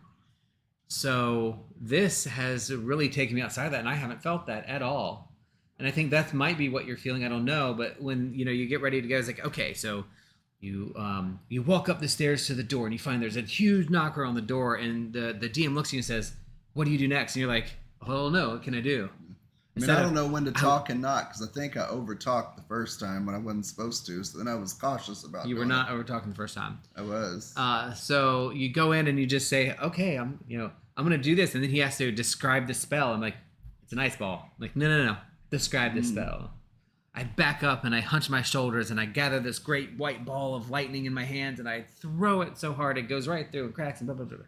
So this has really taken me outside of that, and I haven't felt that at all. And I think that might be what you're feeling. I don't know, but when you get ready to go, it's like, okay, so you walk up the stairs to the door, and you find there's a huge knocker on the door, and the DM looks at you and says, "What do you do next?" And you're like, "Oh no, what can I do?" I mean, I don't know when to talk and not, because I think I over-talked the first time when I wasn't supposed to, so then I was cautious about it. You were not over-talking the first time. I was. So you go in and you just say, okay, I'm going to do this, and then he has to describe the spell. I'm like, it's an ice ball. I'm like, no, describe the spell. I back up and I hunch my shoulders and I gather this great white ball of lightning in my hands and I throw it so hard it goes right through and cracks and blah, blah, blah.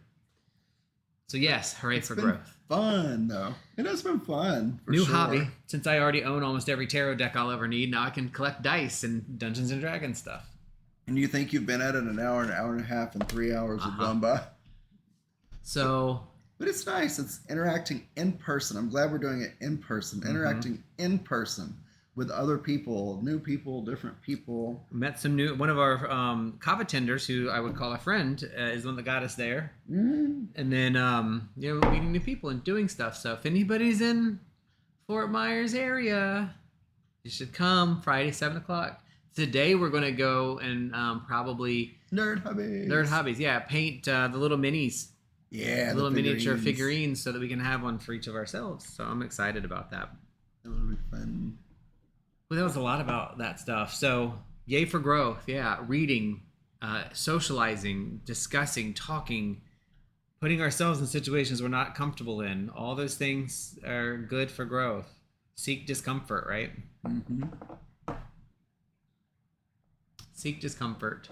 So yes, hooray for growth. Fun though. It has been fun. New hobby. Since I already own almost every tarot deck I'll ever need, now I can collect dice and Dungeons and Dragons stuff. And you think you've been at it an hour and a half, and 3 hours have gone by? So But it's nice. It's interacting in person. I'm glad we're doing it in person. Interacting in person with other people, new people, different people. Met some new one of our kava tenders, who I would call a friend, is the one that got us there. And then meeting new people and doing stuff. So if anybody's in Fort Myers area, you should come Friday 7:00. Today we're gonna go and probably Nerd hobbies. Yeah, paint the little minis. Yeah, Little miniature figurines so that we can have one for each of ourselves. So I'm excited about that. That would be fun. Well, that was a lot about that stuff. So yay for growth. Yeah, reading, socializing, discussing, talking, putting ourselves in situations we're not comfortable in. All those things are good for growth. Seek discomfort, right? Seek discomfort.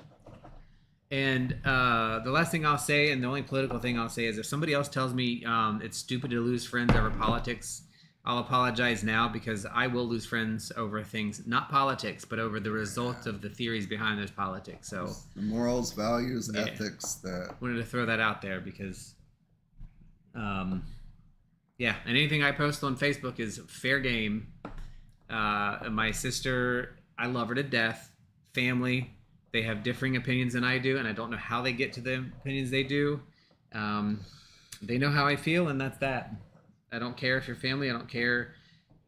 And the last thing I'll say, and the only political thing I'll say, is if somebody else tells me it's stupid to lose friends over politics, I'll apologize now, because I will lose friends over things, not politics, but over the results of the theories behind those politics. So the morals, values, ethics. That wanted to throw that out there because, and anything I post on Facebook is fair game. My sister, I love her to death. Family. They have differing opinions than I do, and I don't know how they get to the opinions they do. They know how I feel, and that's that. I don't care if you're family. I don't care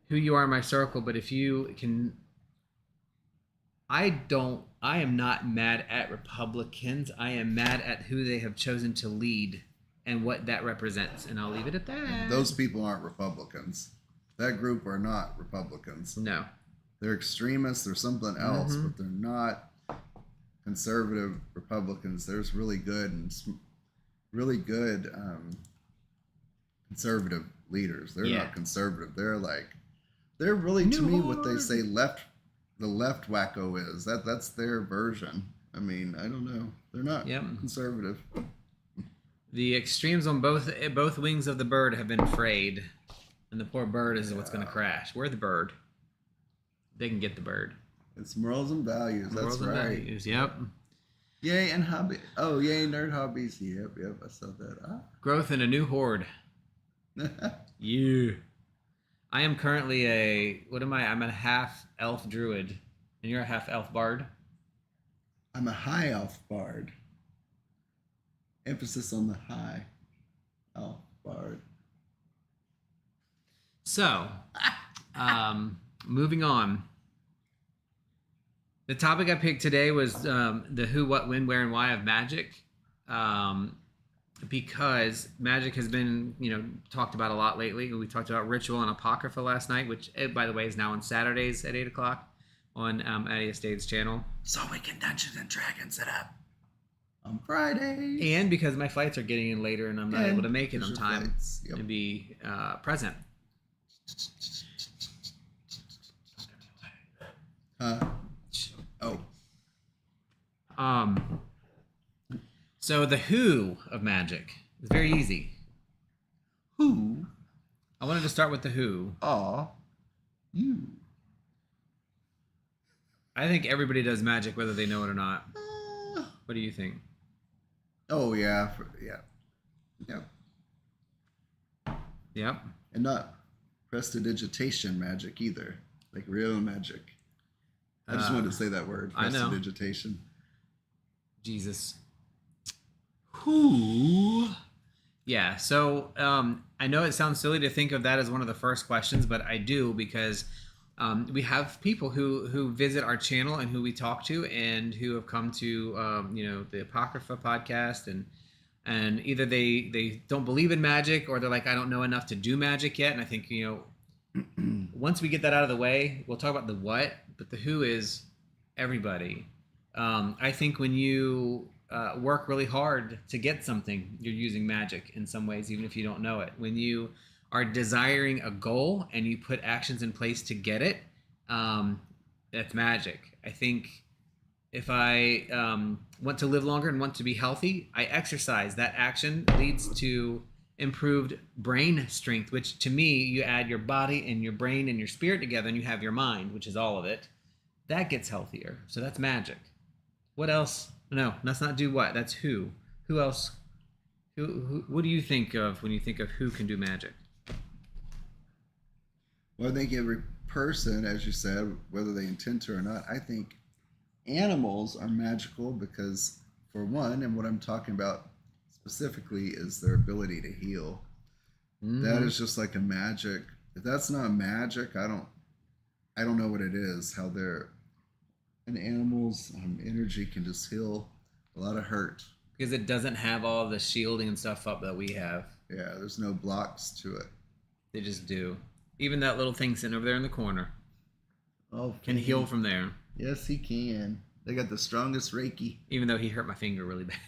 who you are in my circle, but if you can... I am not mad at Republicans. I am mad at who they have chosen to lead and what that represents, and I'll leave it at that. And those people aren't Republicans. That group are not Republicans. No. They're extremists. They're something else, but they're not conservative Republicans. There's really good conservative leaders. They're not conservative. They're really, to me, what they say the left wacko is. That's their version. I mean, I don't know. They're not conservative. The extremes on both wings of the bird have been frayed, and the poor bird is what's going to crash. We're the bird. They can get the bird. It's morals and values. That's morals and right. Values, yep. Yay and hobby. Oh, yay nerd hobbies. Yep. I saw that. Growth in a new horde. Yeah. I am currently I'm a half elf druid, and you're a half elf bard. I'm a high elf bard. Emphasis on the high elf bard. So, moving on. The topic I picked today was the who, what, when, where, and why of Magick, because Magick has been, talked about a lot lately. We talked about Ritual and Apocrypha last night, which, by the way, is now on Saturdays at 8:00 on ASD's channel. So we can Dungeons and Dragons it up on Friday. And because my flights are getting in later and I'm not able to make it on time to be present. So the who of Magick is very easy. Who? I wanted to start with the who. You. I think everybody does magic whether they know it or not. What do you think? Oh yeah. Yep. And not prestidigitation magic either. Like real magic. I just wanted to say that word. Prestidigitation. Jesus. Who? Yeah, so I know it sounds silly to think of that as one of the first questions, but I do, because we have people who visit our channel and who we talk to and who have come to the Apocrypha podcast, and either they don't believe in magic, or they're like, I don't know enough to do magic yet. And I think once we get that out of the way, we'll talk about the what, but the who is everybody. I think when you work really hard to get something, you're using magic in some ways, even if you don't know it. When you are desiring a goal and you put actions in place to get it, that's magic. I think if I want to live longer and want to be healthy, I exercise. That action leads to improved brain strength, which to me, you add your body and your brain and your spirit together and you have your mind, which is all of it. That gets healthier. So that's magic. What else? No, let's not do what. That's who. Who else? What do you think of when you think of who can do magic? Well, I think every person, as you said, whether they intend to or not, I think animals are magical because, for one, and what I'm talking about specifically is their ability to heal. That is just like a magic. If that's not magic, I don't know what it is. How an animal's energy can just heal a lot of hurt. Because it doesn't have all the shielding and stuff up that we have. Yeah, there's no blocks to it. They just do. Even that little thing sitting over there in the corner Oh, can heal from there. Yes, he can. They got the strongest Reiki. Even though he hurt my finger really bad.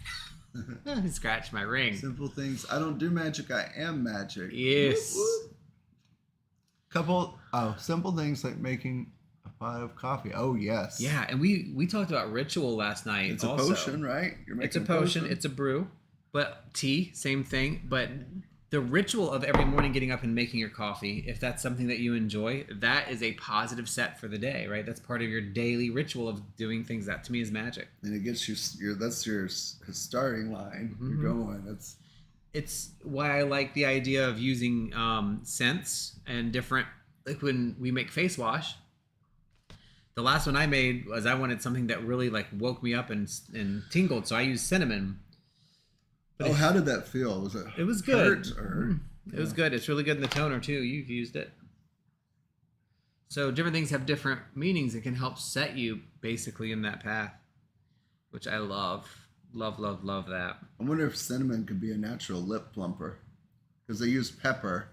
He scratched my ring. Simple things. I don't do magic. I am magic. Yes. Whoop, whoop. Simple things like making a pot of coffee. Oh, yes. Yeah, and we talked about ritual last night. It's also. a potion, right? It's a potion. It's a brew. But tea, same thing. But the ritual of every morning getting up and making your coffee, if that's something that you enjoy, that is a positive set for the day, right? That's part of your daily ritual of doing things. That to me is magic. And it gets that's your starting line. Mm-hmm. You're going. It's why I like the idea of using scents and different, like when we make face wash. The last one I made was I wanted something that really like woke me up and tingled, so I used cinnamon. But how did that feel? Was it? It was good. Yeah. It was good. It's really good in the toner too. You've used it. So different things have different meanings. It can help set you basically in that path, which I love. Love that. I wonder if cinnamon could be a natural lip plumper, because they use pepper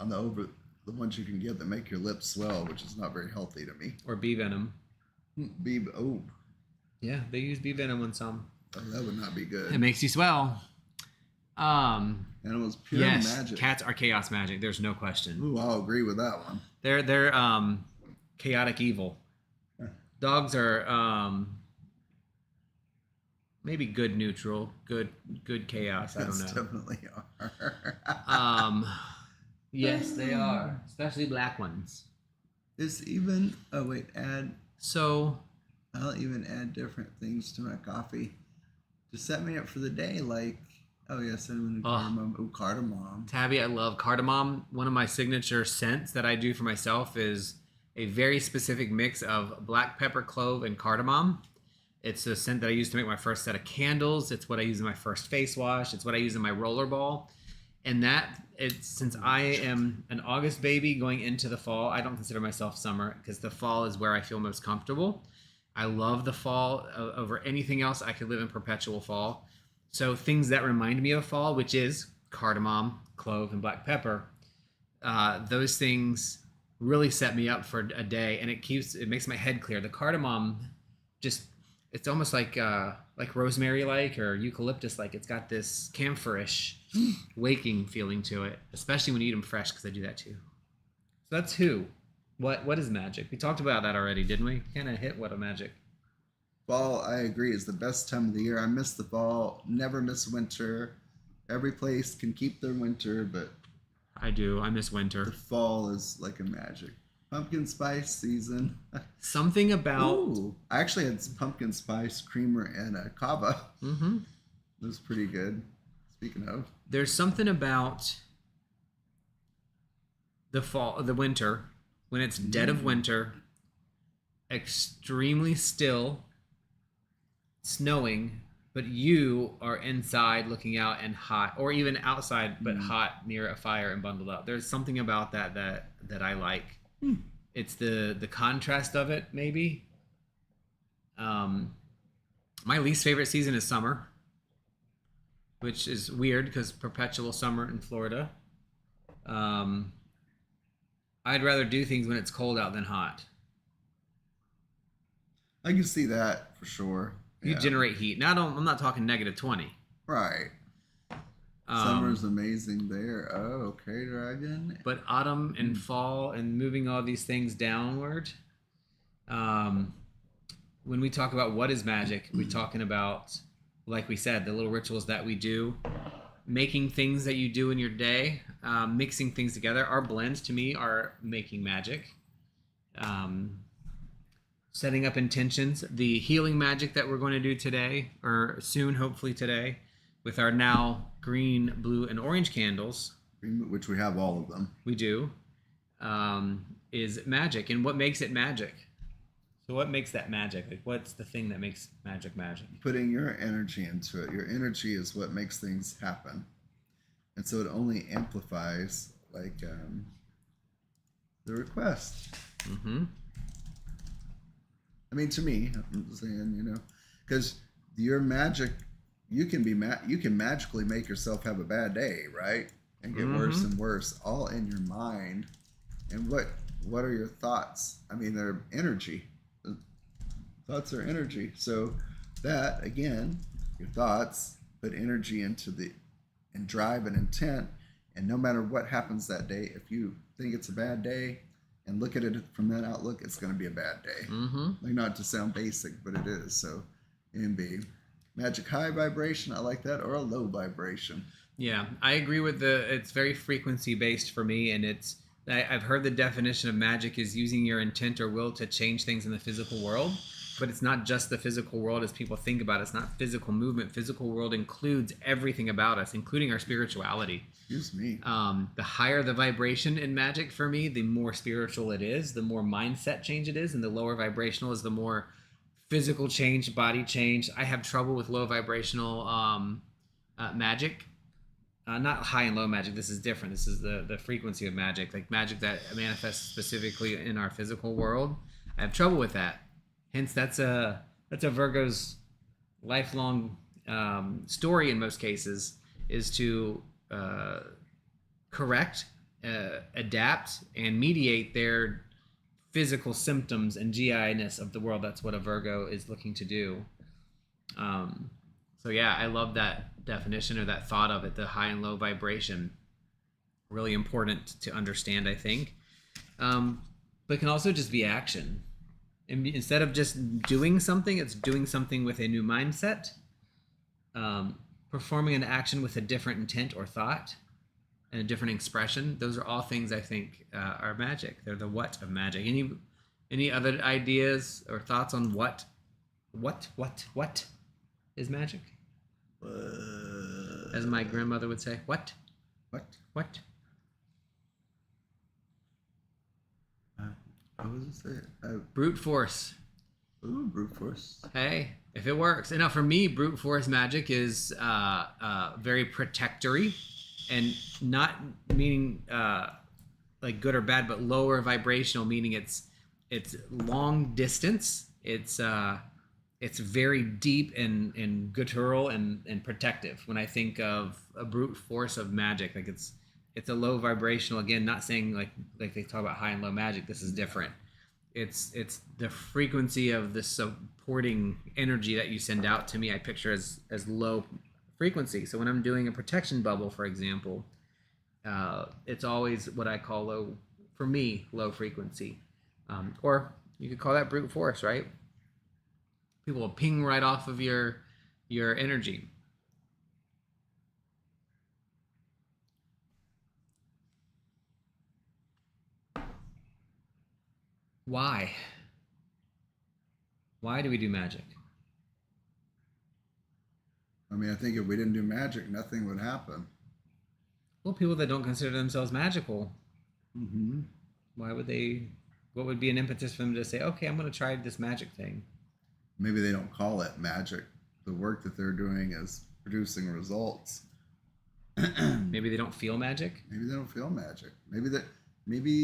on the ones you can get that make your lips swell, which is not very healthy to me. Or bee venom. Oh. Yeah, they use bee venom on some. Oh, that would not be good. It makes you swell. Animals pure magic. Cats are chaos magic. There's no question. Ooh, I'll agree with that one. They're chaotic evil. Dogs are maybe good neutral, good chaos. I don't know. Definitely are. Yes, they are, especially black ones. So I'll even add different things to my coffee to set me up for the day, like cinnamon and cardamom. Ooh, cardamom. Tabby, I love cardamom. One of my signature scents that I do for myself is a very specific mix of black pepper, clove, and cardamom. It's a scent that I use to make my first set of candles. It's what I use in my first face wash. It's what I use in my rollerball. And since I am an August baby going into the fall, I don't consider myself summer because the fall is where I feel most comfortable. I love the fall over anything else. I could live in perpetual fall. So things that remind me of fall, which is cardamom, clove, and black pepper, those things really set me up for a day, and it makes my head clear. The cardamom it's almost like rosemary or eucalyptus it's got this camphorish waking feeling to it, especially when you eat them fresh, because I do that too. So that's who. What is magic? We talked about that already, didn't we? Kind of hit what a magic. Fall, I agree, is the best time of the year. I miss the fall, never miss winter. Every place can keep their winter, but I do. I miss winter. The fall is like a magic. Pumpkin spice season. Something about... Ooh, I actually had pumpkin spice creamer and a kava. Mm-hmm. It was pretty good. Speaking of. There's something about the winter, when it's dead of winter, extremely still, snowing, but you are inside looking out and hot, or even outside but hot near a fire and bundled up. There's something about that I like. It's the contrast of it, maybe. My least favorite season is summer, which is weird because perpetual summer in Florida. I'd rather do things when it's cold out than hot. I can see that for sure. You generate heat. Now, I'm not talking -20. Right. Summer's amazing there. Oh, okay, dragon. But autumn and fall and moving all these things downward. When we talk about what is magic, we're talking about, like we said, the little rituals that we do, making things that you do in your day, mixing things together. Our blends, to me, are making magic. Setting up intentions. The healing magic that we're going to do today, or soon, hopefully today, with our now green, blue, and orange candles, which we have all of them. we do, is magic. And what makes it magic? So what makes that magic? Like, what's the thing that makes magic magic? Putting your energy into it. Your energy is what makes things happen. And so it only amplifies, like, the request. Mm-hmm. I mean, to me, I'm saying, because your magic, you can magically make yourself have a bad day, right? And get worse and worse, all in your mind. And what are your thoughts? I mean, they're energy. Thoughts are energy. So that, again, your thoughts put energy into and drive and intent. And no matter what happens that day, if you think it's a bad day and look at it from that outlook, it's going to be a bad day. Mm-hmm. Like, not to sound basic, but it is. So, MB. Magic high vibration, I like that, or a low vibration. Yeah, I agree with it's very frequency based for me, and I've heard the definition of magic is using your intent or will to change things in the physical world, but it's not just the physical world as people think about it. It's not physical movement. Physical world includes everything about us, including our spirituality. Excuse me. The higher the vibration in magic for me, the more spiritual it is, the more mindset change it is, and the lower vibrational is the more physical change, body change. I have trouble with low vibrational magic. Not high and low magic. This is different. This is the frequency of magic, like magic that manifests specifically in our physical world. I have trouble with that. Hence, that's a Virgo's lifelong story in most cases, is to correct, adapt, and mediate their physical symptoms and GI-ness of the world. That's what a Virgo is looking to do. So yeah, I love that definition or that thought of it, the high and low vibration. Really important to understand, I think. But it can also just be action. And instead of just doing something, it's doing something with a new mindset, performing an action with a different intent or thought, and a different expression. Those are all things I think are magic. They're the what of magic. Any other ideas or thoughts on what is magic? As my grandmother would say, what? What? What? What was it? Brute force. Ooh, brute force. Hey, if it works. And now for me, brute force magic is very protectory, and not meaning like good or bad, but lower vibrational, meaning it's long distance. It's very deep and guttural and protective. When I think of a brute force of magic, like it's a low vibrational. Again, not saying like they talk about high and low magic. This is different. It's the frequency of the supporting energy that you send out to me. I picture as low frequency. So when I'm doing a protection bubble, for example, it's always what I call low frequency, or you could call that brute force, right? People will ping right off of your energy. Why? Why do we do magic? I mean, I think if we didn't do magic, nothing would happen. Well, people that don't consider themselves magical, Mm-hmm. why would they? What would be an impetus for them to say, okay, I'm going to try this magic thing? Maybe they don't call it magic. The work that they're doing is producing results. Maybe they don't feel magic. Maybe they don't feel magic. Maybe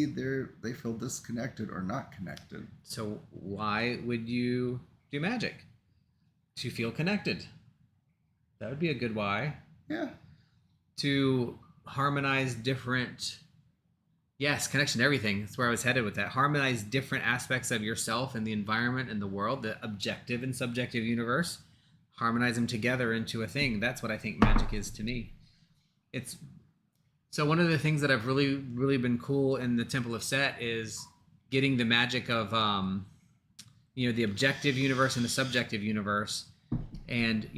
they feel disconnected or not connected. So why would you do magic? To feel connected. That would be a good why. Yeah. To harmonize different, yes, connection to everything. That's where I was headed with that. Harmonize different aspects of yourself and the environment and the world, the objective and subjective universe. Harmonize them together into a thing. That's what I think magic is to me. So one of the things that I've really, really been cool in the Temple of Set is getting the magic of, the objective universe and the subjective universe. And,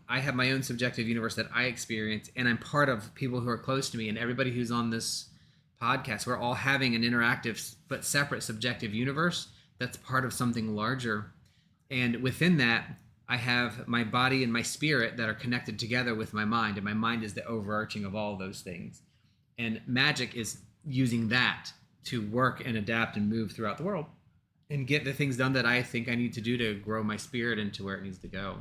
I have my own subjective universe that I experience, and I'm part of people who are close to me, and everybody who's on this podcast. We're all having an interactive but separate subjective universe that's part of something larger. And within that, I have my body and my spirit that are connected together with my mind, and my mind is the overarching of all those things. And magic is using that to work and adapt and move throughout the world and get the things done that I think I need to do to grow my spirit into where it needs to go.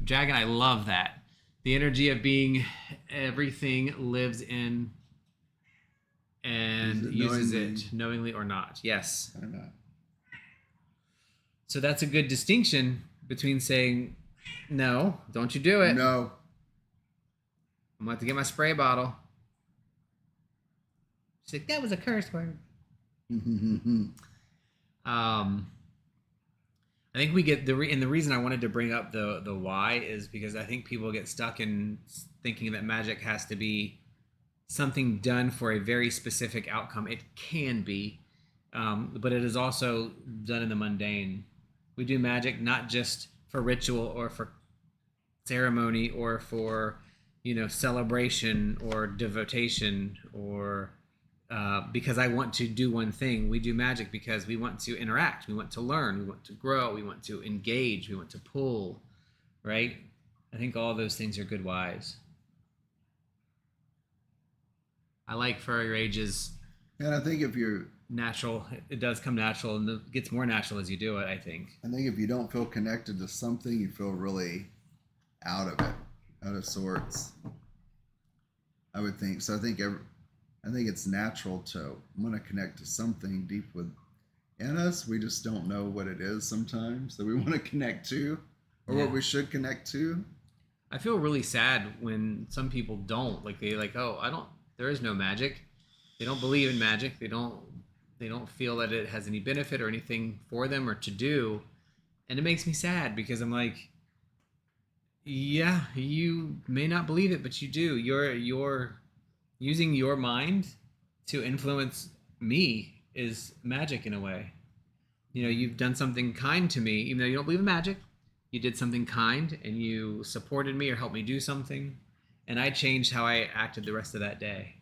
Dragon, I love that. The energy of being everything lives in and uses it knowingly or not. Yes. Or not. So that's a good distinction between saying, no, don't you do it. No. I'm about to get my spray bottle. She's like, that was a curse word. I think we get and the reason I wanted to bring up the why is because I think people get stuck in thinking that magic has to be something done for a very specific outcome. It can be, but it is also done in the mundane. We do magic not just for ritual or for ceremony or for, celebration or devotion or because I want to do one thing. We do magic because we want to interact, we want to learn, we want to grow, we want to engage, we want to pull, right? I think all those things are good whys. I like for your ages. And I think if you're natural, it does come natural, and it gets more natural as you do it, I think. I think if you don't feel connected to something, you feel really out of it, out of sorts. I would think. So I think it's natural to want to connect to something deep within us. We just don't know what it is sometimes that we want to connect to, or what we should connect to. I feel really sad when some people don't. Like there is no magic. They don't believe in magic. They don't feel that it has any benefit or anything for them or to do. And it makes me sad because I'm like, yeah, you may not believe it, but you do. You're using your mind to influence me is magic in a way. You've done something kind to me, even though you don't believe in magic. You did something kind and you supported me or helped me do something. And I changed how I acted the rest of that day.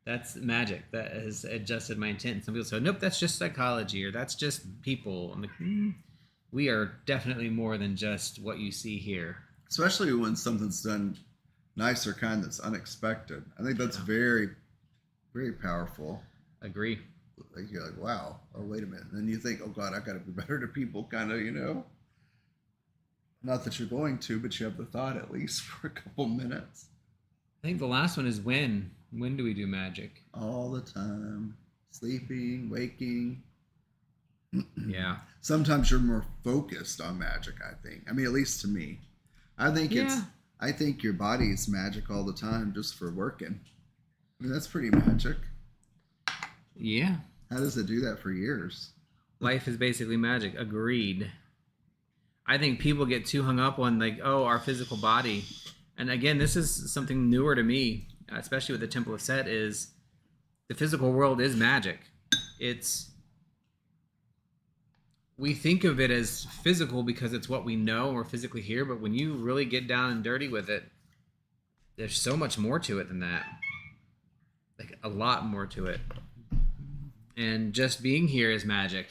That's magic. That has adjusted my intent. Some people say, nope, that's just psychology or that's just people. I'm like, we are definitely more than just what you see here. Especially when something's done nice or kind that's unexpected. I think that's very, very powerful. Agree. Like you're like, wow, oh, wait a minute. And then you think, oh God, I got to be better to people, kind of, Not that you're going to, but you have the thought at least for a couple minutes. I think the last one is when. When do we do magic? All the time. Sleeping, waking. Yeah. Sometimes you're more focused on magic, I think. I mean, at least to me. I think your body is magic all the time just for working. I mean, that's pretty magic. Yeah. How does it do that for years? Life is basically magic. Agreed. I think people get too hung up on our physical body. And again, this is something newer to me, especially with the Temple of Set, is the physical world is magic. We think of it as physical because it's what we know or physically here, but when you really get down and dirty with it, there's so much more to it than that. Like a lot more to it. And just being here is magic.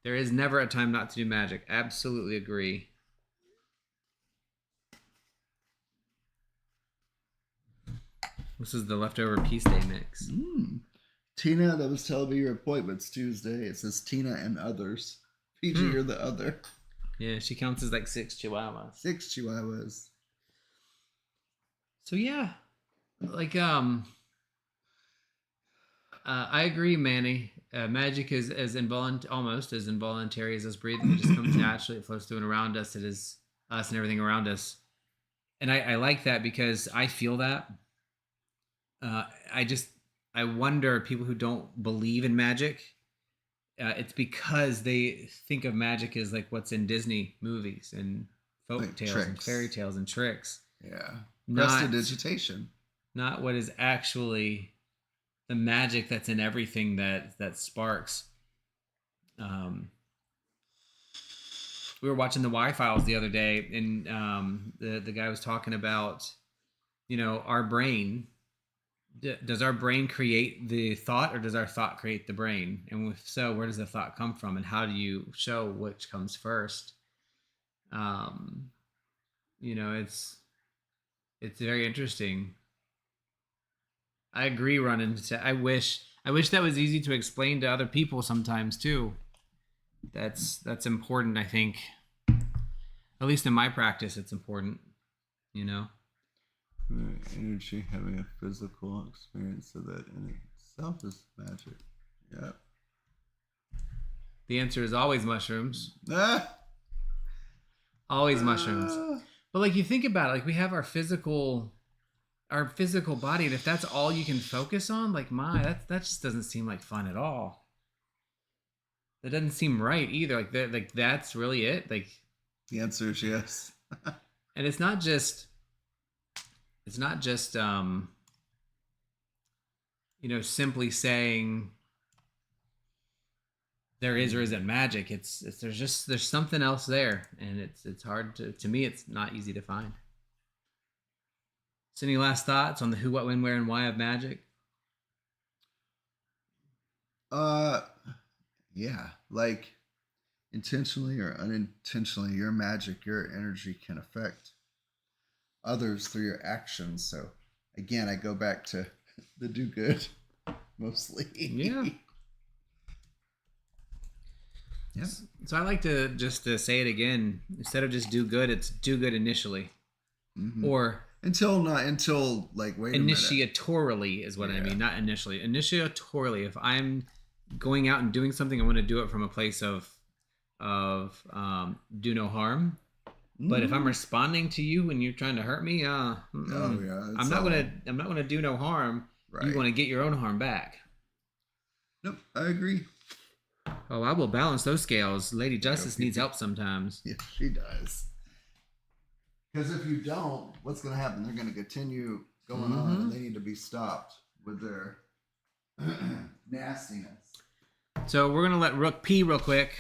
There is never a time not to do magic. Absolutely agree. This is the leftover Peace Day mix. Tina, that was telling me your appointment's Tuesday. It says Tina and others. PG, you're the other. Yeah, she counts as 6 chihuahuas. 6 chihuahuas. So yeah, I agree, Manny. Magic is almost as involuntary as us breathing. It just comes naturally. It flows through and around us. It is us and everything around us. And I like that because I feel that. I wonder, people who don't believe in magic, it's because they think of magic as what's in Disney movies and folk tales and fairy tales and tricks. Yeah. Prestidigitation. Not what is actually the magic that's in everything that sparks. We were watching the Y-Files the other day, and the guy was talking about, our brain Does our brain create the thought, or does our thought create the brain? And if so, where does the thought come from, and how do you show which comes first? Um, it's very interesting. I agree, Ronan. I wish that was easy to explain to other people sometimes too. That's important. I think, at least in my practice, it's important. You know. Energy having a physical experience so that in itself is magic. Yep. The answer is always mushrooms. Ah! Always mushrooms. But like, you think about it, like we have our physical body, and if that's all you can focus on, like that just doesn't seem like fun at all. That doesn't seem right either. Like that's really it. Like The answer is yes. and it's not just simply saying there is or isn't magic. It's there's something else there, and it's hard to me, it's not easy to find. So any last thoughts on the who, what, when, where, and why of magic? Yeah, like intentionally or unintentionally, your magic, your energy can affect others through your actions. So again, I go back to the do good mostly. Yeah. Yep. So I like to say it again. Instead of just do good, it's do good initially. Mm-hmm. Or until like, wait a minute. Initiatorily is what I mean, not initially. Initiatorily, if I'm going out and doing something, I want to do it from a place of do no harm. But if I'm responding to you when you're trying to hurt me, I'm not gonna do no harm. Right. You want to get your own harm back. Nope, I agree. Oh, I will balance those scales. Lady Justice needs help sometimes. Yeah, she does. Because if you don't, what's going to happen? They're going to continue going on, and they need to be stopped with their nastiness. So we're going to let Rook pee real quick,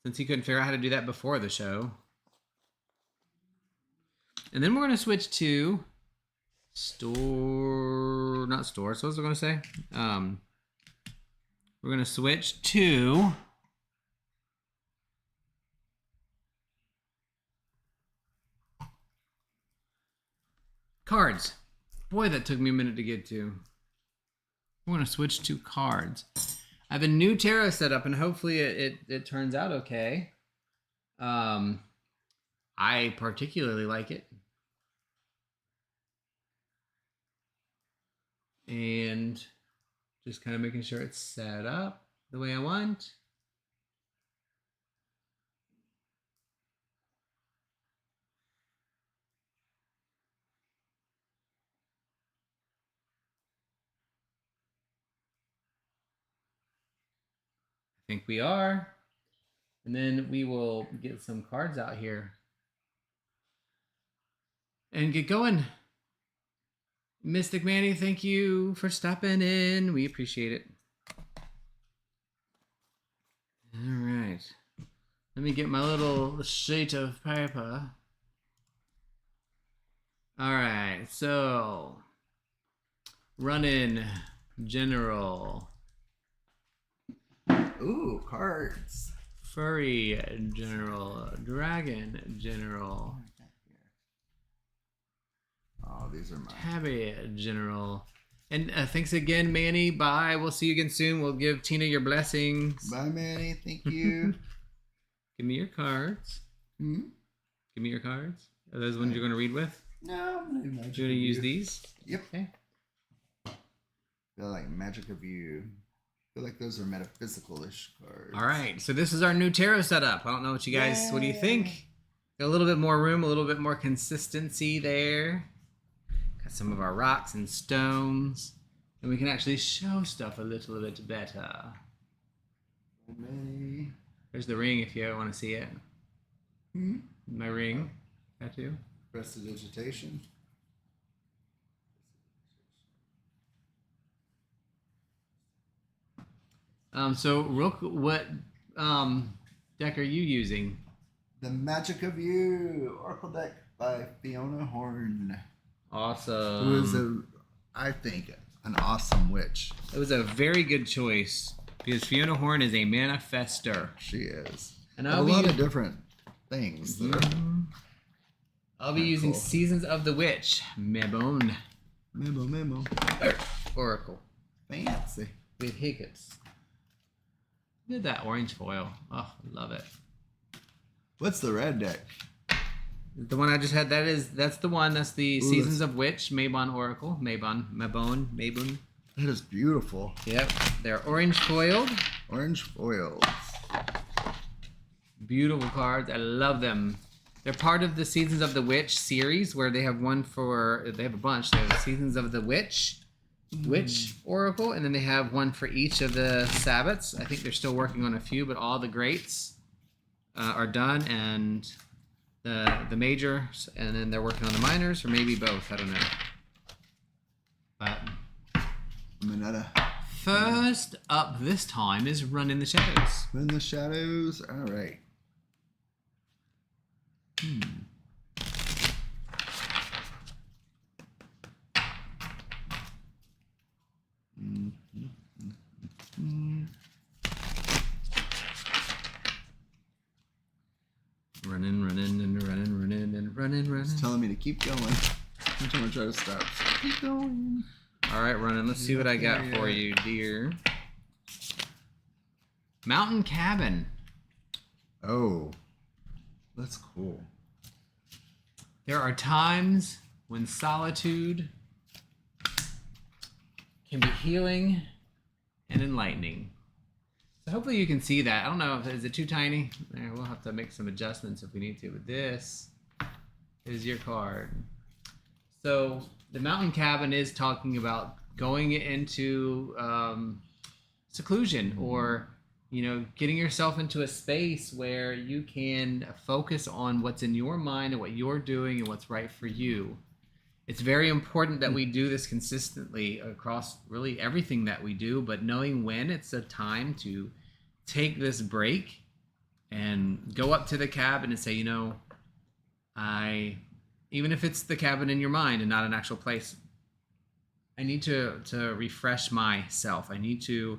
since he couldn't figure out how to do that before the show. And then we're going to switch to not store. So what was I going to say? We're going to switch to cards. Boy, that took me a minute to get to. We're going to switch to cards. I have a new tarot set up, and hopefully it turns out okay. I particularly like it. And just kind of making sure it's set up the way I want. I think we are. And then we will get some cards out here and get going. Mystic Manny, thank you for stopping in. We appreciate it. All right. Let me get my little sheet of paper. All right. So, running general. Ooh, cards. Furry general. Dragon general. Oh, these are mine. Tabby general. And thanks again, Manny. Bye. We'll see you again soon. We'll give Tina your blessings. Bye, Manny. Thank you. Give me your cards. Hmm? Give me your cards. Are those ones you're going to read with? No, I'm going to imagine. You're going to use these? Yep. Okay. They're like Magic of You. I feel like those are metaphysical-ish cards. All right. So this is our new tarot setup. I don't know what you guys, what do you think? Got a little bit more room, a little bit more consistency there. Got some of our rocks and stones. And we can actually show stuff a little bit better. Manny. There's the ring if you want to see it. Hmm? My ring. Got you. Prestidigitation. So Rook, what deck are you using? The Magic of You Oracle deck by Fiona Horn. Awesome. Who is a I think, an awesome witch. It was a very good choice because Fiona Horn is a manifester. She is. And a lot of different things. I'll be using cool. Seasons of the Witch. Mebone. Memo. Oracle. Fancy. With hiccups. Look at that orange foil. Oh, love it. What's the red deck? The one I just had, that's the one. That's the Seasons of Witch, Mabon Oracle. Mabon. That is beautiful. Yep. They're orange foiled. Orange foils. Beautiful cards. I love them. They're part of the Seasons of the Witch series where they have they have a bunch. They have Seasons of the Witch Oracle, and then they have one for each of the Sabbats. I think they're still working on a few, but all the greats are done, and the majors, and then they're working on the minors, or maybe both. I don't know. But Minetta. first up this time is Run in the Shadows. In the Shadows. All right. Running. It's telling me to keep going. I'm trying to try to stop. So keep going. All right, running. Let's see what I got for you, dear. Mountain Cabin. Oh, that's cool. There are times when solitude can be healing and enlightening. So hopefully you can see that. I don't know, is it too tiny? We'll have to make some adjustments if we need to, but this is your card. So the Mountain Cabin is talking about going into seclusion, or getting yourself into a space where you can focus on what's in your mind and what you're doing and what's right for you. It's very important that we do this consistently across really everything that we do, but knowing when it's a time to take this break and go up to the cabin and say, even if it's the cabin in your mind and not an actual place, I need to refresh myself. I need to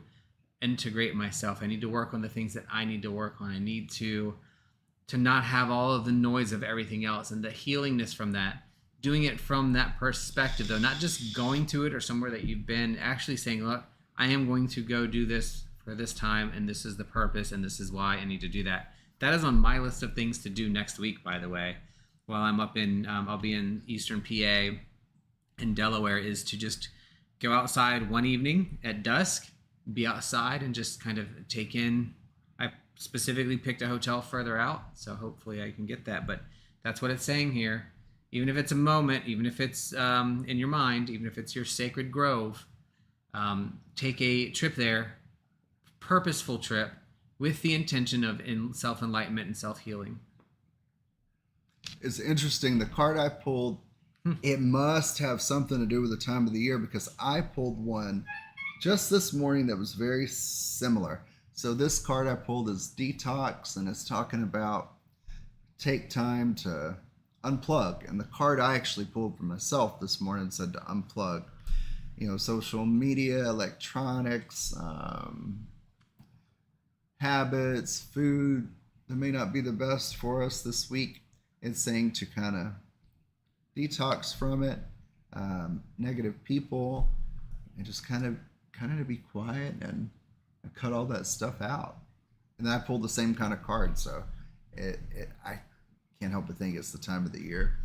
integrate myself. I need to work on the things that I need to work on. I need to not have all of the noise of everything else, and the healingness from that. Doing it from that perspective, though, not just going to it or somewhere that you've been, actually saying, look, I am going to go do this for this time, and this is the purpose, and this is why I need to do that. That is on my list of things to do next week, by the way. While I'm up in, I'll be in Eastern PA in Delaware, is to just go outside one evening at dusk, be outside and just kind of take in. I specifically picked a hotel further out, so hopefully I can get that, but that's what it's saying here. Even if it's a moment, even if it's in your mind, even if it's your sacred grove, take a trip there, purposeful trip, with the intention of self-enlightenment and self-healing. It's interesting. The card I pulled, it must have something to do with the time of the year, because I pulled one just this morning that was very similar. So this card I pulled is Detox, and it's talking about take time to unplug. And the card I actually pulled for myself this morning said to unplug. Social media, electronics, habits, food that may not be the best for us this week. It's saying to kind of detox from it, negative people, and just kind of to be quiet and cut all that stuff out. And I pulled the same kind of card, so I can't help but think it's the time of the year.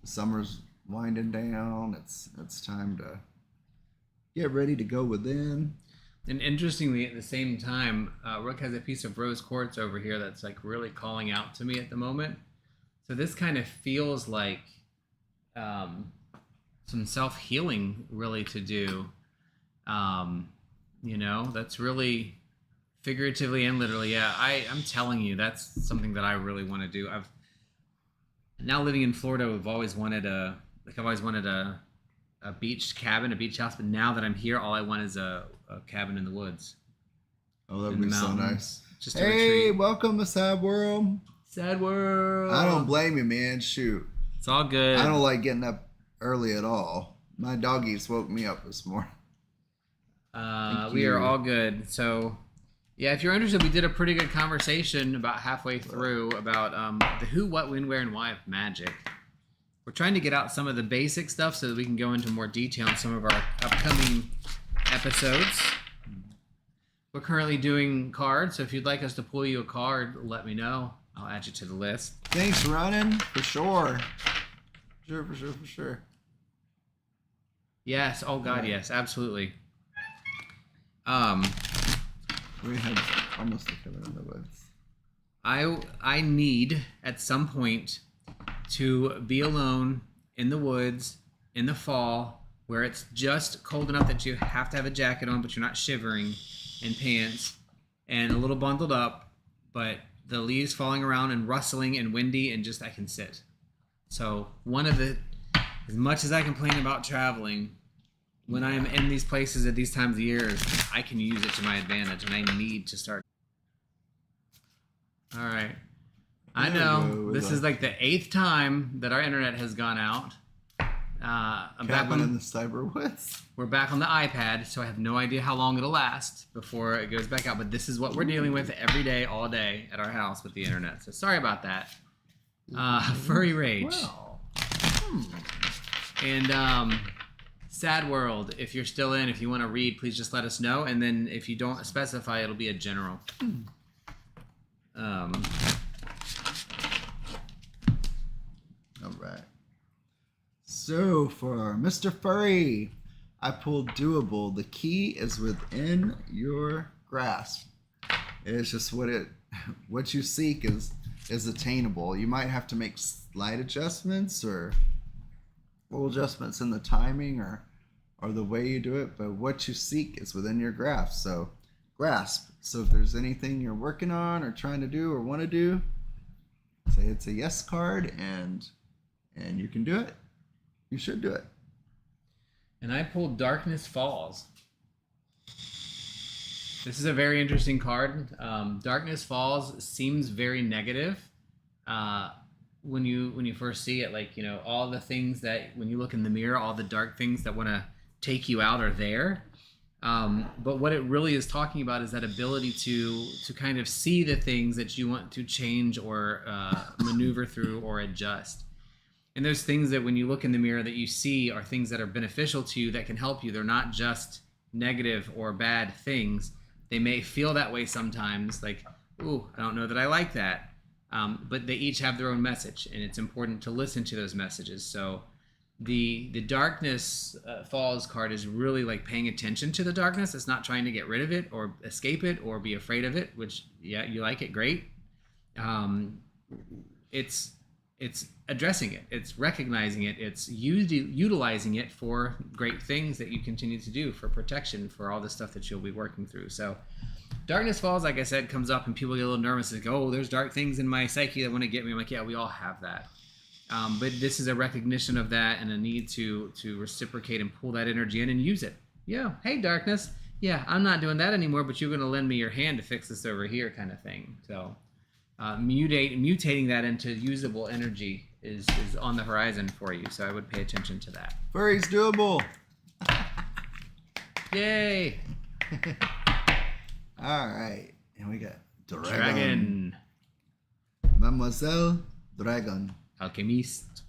The summer's winding down. It's time to get ready to go within. And interestingly, at the same time, Rook has a piece of rose quartz over here that's like really calling out to me at the moment. So this kind of feels like some self-healing really to do. That's really figuratively and literally. Yeah, I'm telling you, that's something that I really want to do. I've now living in Florida. I've always wanted a beach cabin, a beach house. But now that I'm here, all I want is a cabin in the woods. Oh, that would be so nice. Just a hey, retreat. Welcome to Sad World. Sad world. I don't blame you, man. Shoot. It's all good. I don't like getting up early at all. My doggies woke me up this morning. We are all good. So, yeah, if you're interested, we did a pretty good conversation about halfway through about the who, what, when, where, and why of Magic. We're trying to get out some of the basic stuff so that we can go into more detail in some of our upcoming episodes. We're currently doing cards, so if you'd like us to pull you a card, let me know. I'll add you to the list. Thanks, Ronan, for sure. For sure. Yes. Oh God, yes, absolutely. We had almost a killer in the woods. I need at some point to be alone in the woods in the fall where it's just cold enough that you have to have a jacket on, but you're not shivering, and pants, and a little bundled up, but the leaves falling around and rustling and windy, and just I can sit. So as much as I complain about traveling, when I am in these places at these times of year, I can use it to my advantage, and I need to start. All right. I know this is like the 8th time that our internet has gone out. I'm back in the cyber woods. We're back on the iPad, so I have no idea how long it'll last before it goes back out. But this is what we're dealing with every day, all day at our house with the internet. So sorry about that. Furry Rage. Wow. And Sad World, if you're still in, if you want to read, please just let us know. And then if you don't specify, it'll be a general. All right. So for Mr. Furry, I pulled Doable. The key is within your grasp. It's just what you seek is attainable. You might have to make slight adjustments or little adjustments in the timing or the way you do it, but what you seek is within your grasp. So if there's anything you're working on or trying to do or want to do, say it's a yes card and you can do it. You should do it. And I pulled Darkness Falls. This is a very interesting card. Darkness Falls seems very negative when you first see it. Like, all the things that when you look in the mirror, all the dark things that want to take you out are there. But what it really is talking about is that ability to kind of see the things that you want to change or maneuver through or adjust. And those things that when you look in the mirror that you see are things that are beneficial to you, that can help you. They're not just negative or bad things. They may feel that way sometimes, like, ooh, I don't know that I like that. But they each have their own message, and it's important to listen to those messages. So the Darkness Falls card is really like paying attention to the darkness. It's not trying to get rid of it or escape it or be afraid of it, which, yeah, you like it, great. It's addressing it, it's recognizing it, it's utilizing it for great things that you continue to do for protection, for all the stuff that you'll be working through. So Darkness Falls, like I said, comes up and people get a little nervous, like, oh, there's dark things in my psyche that want to get me. I'm like, yeah, we all have that. But this is a recognition of that and a need to reciprocate and pull that energy in and use it. Yeah, hey, darkness. Yeah, I'm not doing that anymore, but you're going to lend me your hand to fix this over here, kind of thing. So mutating that into usable energy is on the horizon for you. So I would pay attention to that. Furry's doable. Yay! All right, and we got Dragon. Mademoiselle Dragon. Alchemist.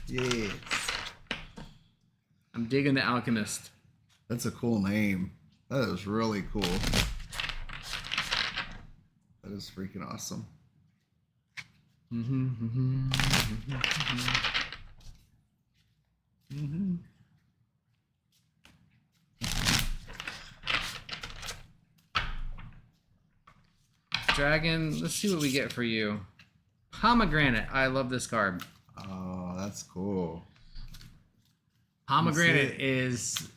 Yes. I'm digging the Alchemist. That's a cool name. That is really cool. That is freaking awesome. Dragon, let's see what we get for you. Pomegranate. I love this card. Oh, that's cool. Pomegranate is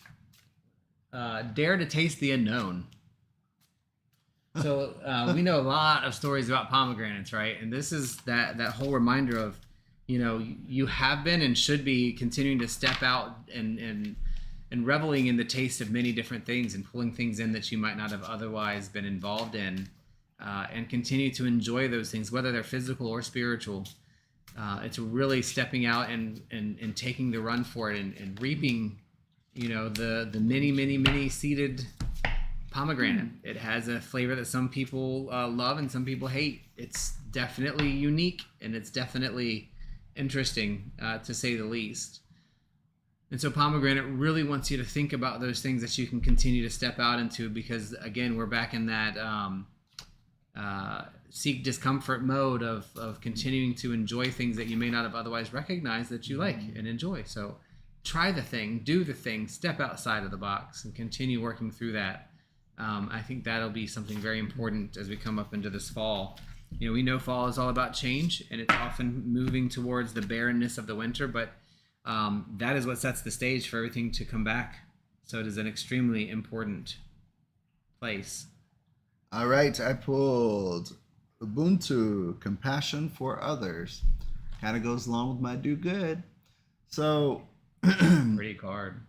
dare to taste the unknown. So we know a lot of stories about pomegranates, right? And this is that whole reminder of, you have been and should be continuing to step out and reveling in the taste of many different things and pulling things in that you might not have otherwise been involved in, and continue to enjoy those things, whether they're physical or spiritual. it's really stepping out and taking the run for it and reaping, the many seeded pomegranate. It has a flavor that some people love and some people hate. It's definitely unique and it's definitely interesting, to say the least. And so pomegranate really wants you to think about those things that you can continue to step out into, because again, we're back in that seek discomfort mode of continuing to enjoy things that you may not have otherwise recognized that you like and enjoy. So try the thing, do the thing, step outside of the box and continue working through that. I think that'll be something very important as we come up into this fall. We know fall is all about change and it's often moving towards the barrenness of the winter, but that is what sets the stage for everything to come back. So it is an extremely important place. All right, I pulled Ubuntu, compassion for others. Kind of goes along with my do good. So, pretty card.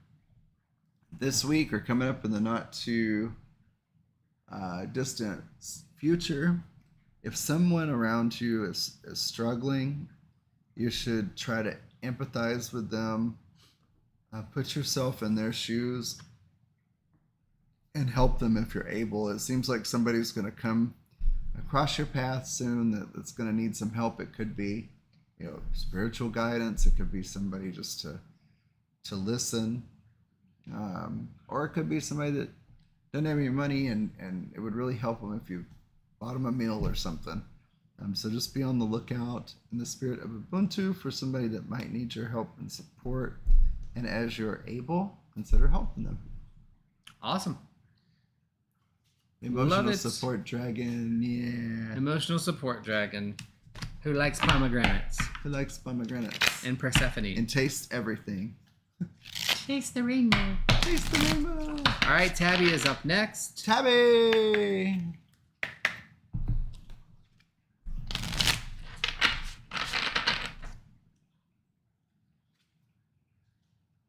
This week, or coming up in the not too distant future, if someone around you is struggling, you should try to empathize with them, put yourself in their shoes, and help them if you're able. It seems like somebody's going to come across your path soon that's going to need some help. It could be, spiritual guidance. It could be somebody just to listen, or it could be somebody that doesn't have any money and it would really help them if you bought them a meal or something. So just be on the lookout in the spirit of Ubuntu for somebody that might need your help and support. And as you're able, consider helping them. Awesome. Emotional support dragon, yeah. Emotional support dragon. Who likes pomegranates? Who likes pomegranates? And Persephone. And tastes everything. Taste the rainbow. Taste the rainbow. All right, Tabby is up next. Tabby!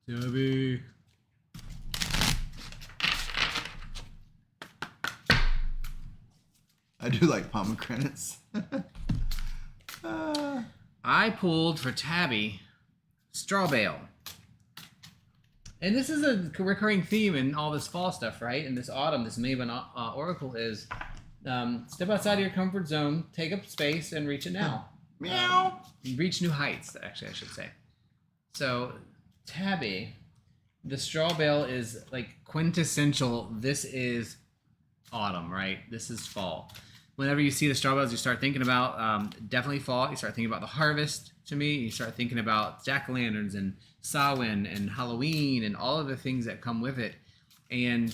Tabby. I do like pomegranates. I pulled for Tabby straw bale. And this is a recurring theme in all this fall stuff, right? And this autumn, this Maven Oracle is step outside of your comfort zone, take up space, and reach it now. Meow. Reach new heights, actually, I should say. So, Tabby, the straw bale is like quintessential. This is autumn, right? This is fall. Whenever you see the straw bales, you start thinking about definitely fall. You start thinking about the harvest to me. You start thinking about jack-o'-lanterns and Samhain and Halloween and all of the things that come with it. And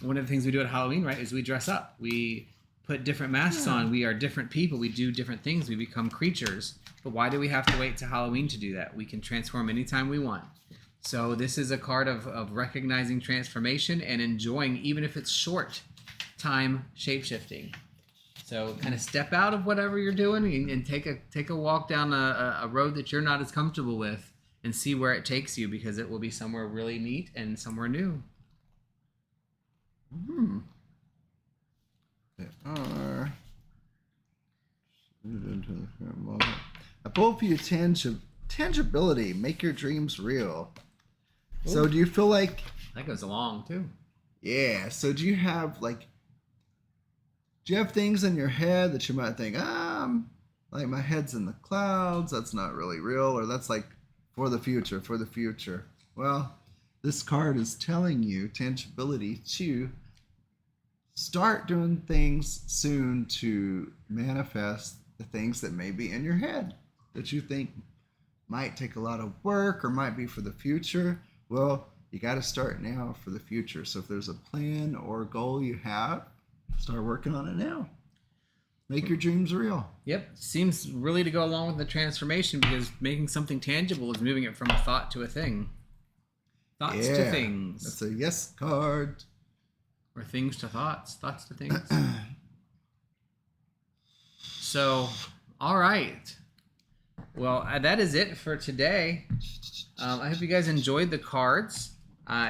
one of the things we do at Halloween, right, is we dress up. We put different masks on. We are different people. We do different things. We become creatures. But why do we have to wait to Halloween to do that? We can transform anytime we want. So this is a card of recognizing transformation and enjoying, even if it's short time, shape-shifting. So kind of step out of whatever you're doing and take a walk down a road that you're not as comfortable with and see where it takes you, because it will be somewhere really neat and somewhere new. They are into the current moment. I pull for you tangibility. Make your dreams real. Ooh. So do you feel like that goes along too? Yeah. So do you have things in your head that you might think, like my head's in the clouds, that's not really real, or that's like for the future. Well, this card is telling you tangibility to start doing things soon to manifest the things that may be in your head that you think might take a lot of work or might be for the future. Well, you got to start now for the future. So if there's a plan or a goal you have, start working on it now. Make your dreams real. Yep. Seems really to go along with the transformation, because making something tangible is moving it from a thought to a thing. Thoughts to things. That's a yes card. Or things to thoughts. Thoughts to things. So, all right. Well, that is it for today. I hope you guys enjoyed the cards.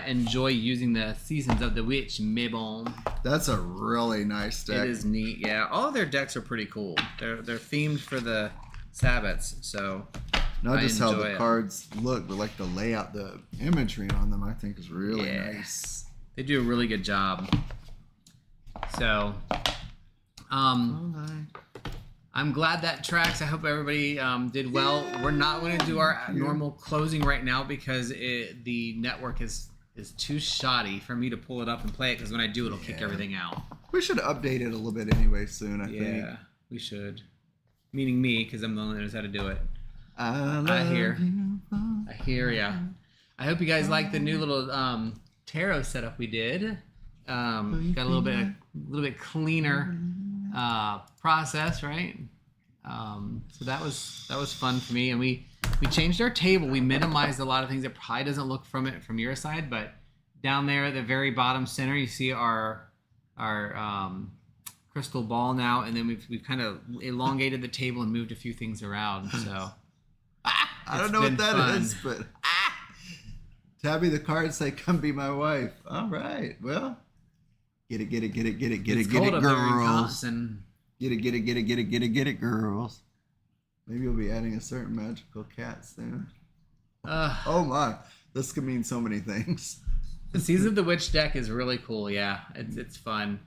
Enjoy using the Seasons of the Witch Maven. That's a really nice deck. It is neat, yeah. All of their decks are pretty cool. They're themed for the Sabbats. So Not I just how enjoy the it. cards look, but like the layout, the imagery on them, I think is really nice. They do a really good job. So, I'm glad that tracks. I hope everybody did well. We're not going to do our normal closing right now because the network is too shoddy for me to pull it up and play it, because when I do, it'll kick everything out. We should update it a little bit anyway soon, I think. Yeah, we should. Meaning me, because I'm the one that knows how to do it. I hear ya. I hope you guys like the new little tarot setup we did. Got a little bit cleaner process, right? So that was fun for me, and we changed our table. We minimized a lot of things that probably doesn't look from your side, but down there at the very bottom center, you see our crystal ball now, and then we've kind of elongated the table and moved a few things around. So I don't know what that is, but Tabby the cards say, "Come be my wife." All right, well, get it, girls. Get it, girls. Maybe you'll be adding a certain magical cat soon. Oh my, this could mean so many things. The Seasons of the Witch deck is really cool. Yeah, it's fun.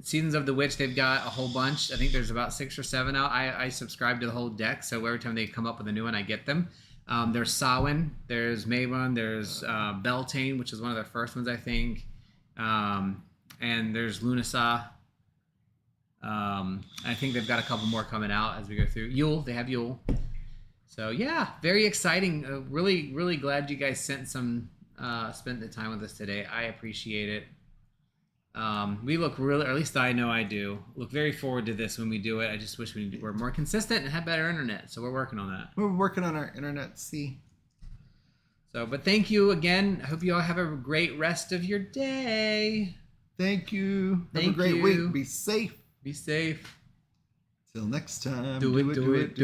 Seasons of the Witch, they've got a whole bunch. I think there's about 6 or 7 out. I subscribe to the whole deck, so every time they come up with a new one, I get them. There's Salann, there's Maven, there's Beltane, which is one of their first ones, I think. And there's Lunasa. I think they've got a couple more coming out as we go through. Yule, they have Yule. So yeah, very exciting. Really, really glad you guys spent the time with us today. I appreciate it. We look really, or at least I know I do, look very forward to this when we do it. I just wish we were more consistent and had better internet. So we're working on that. We're working on our internet, So, but thank you again. I hope you all have a great rest of your day. Thank you. Have a great week. Be safe. Be safe. Till next time. Do it.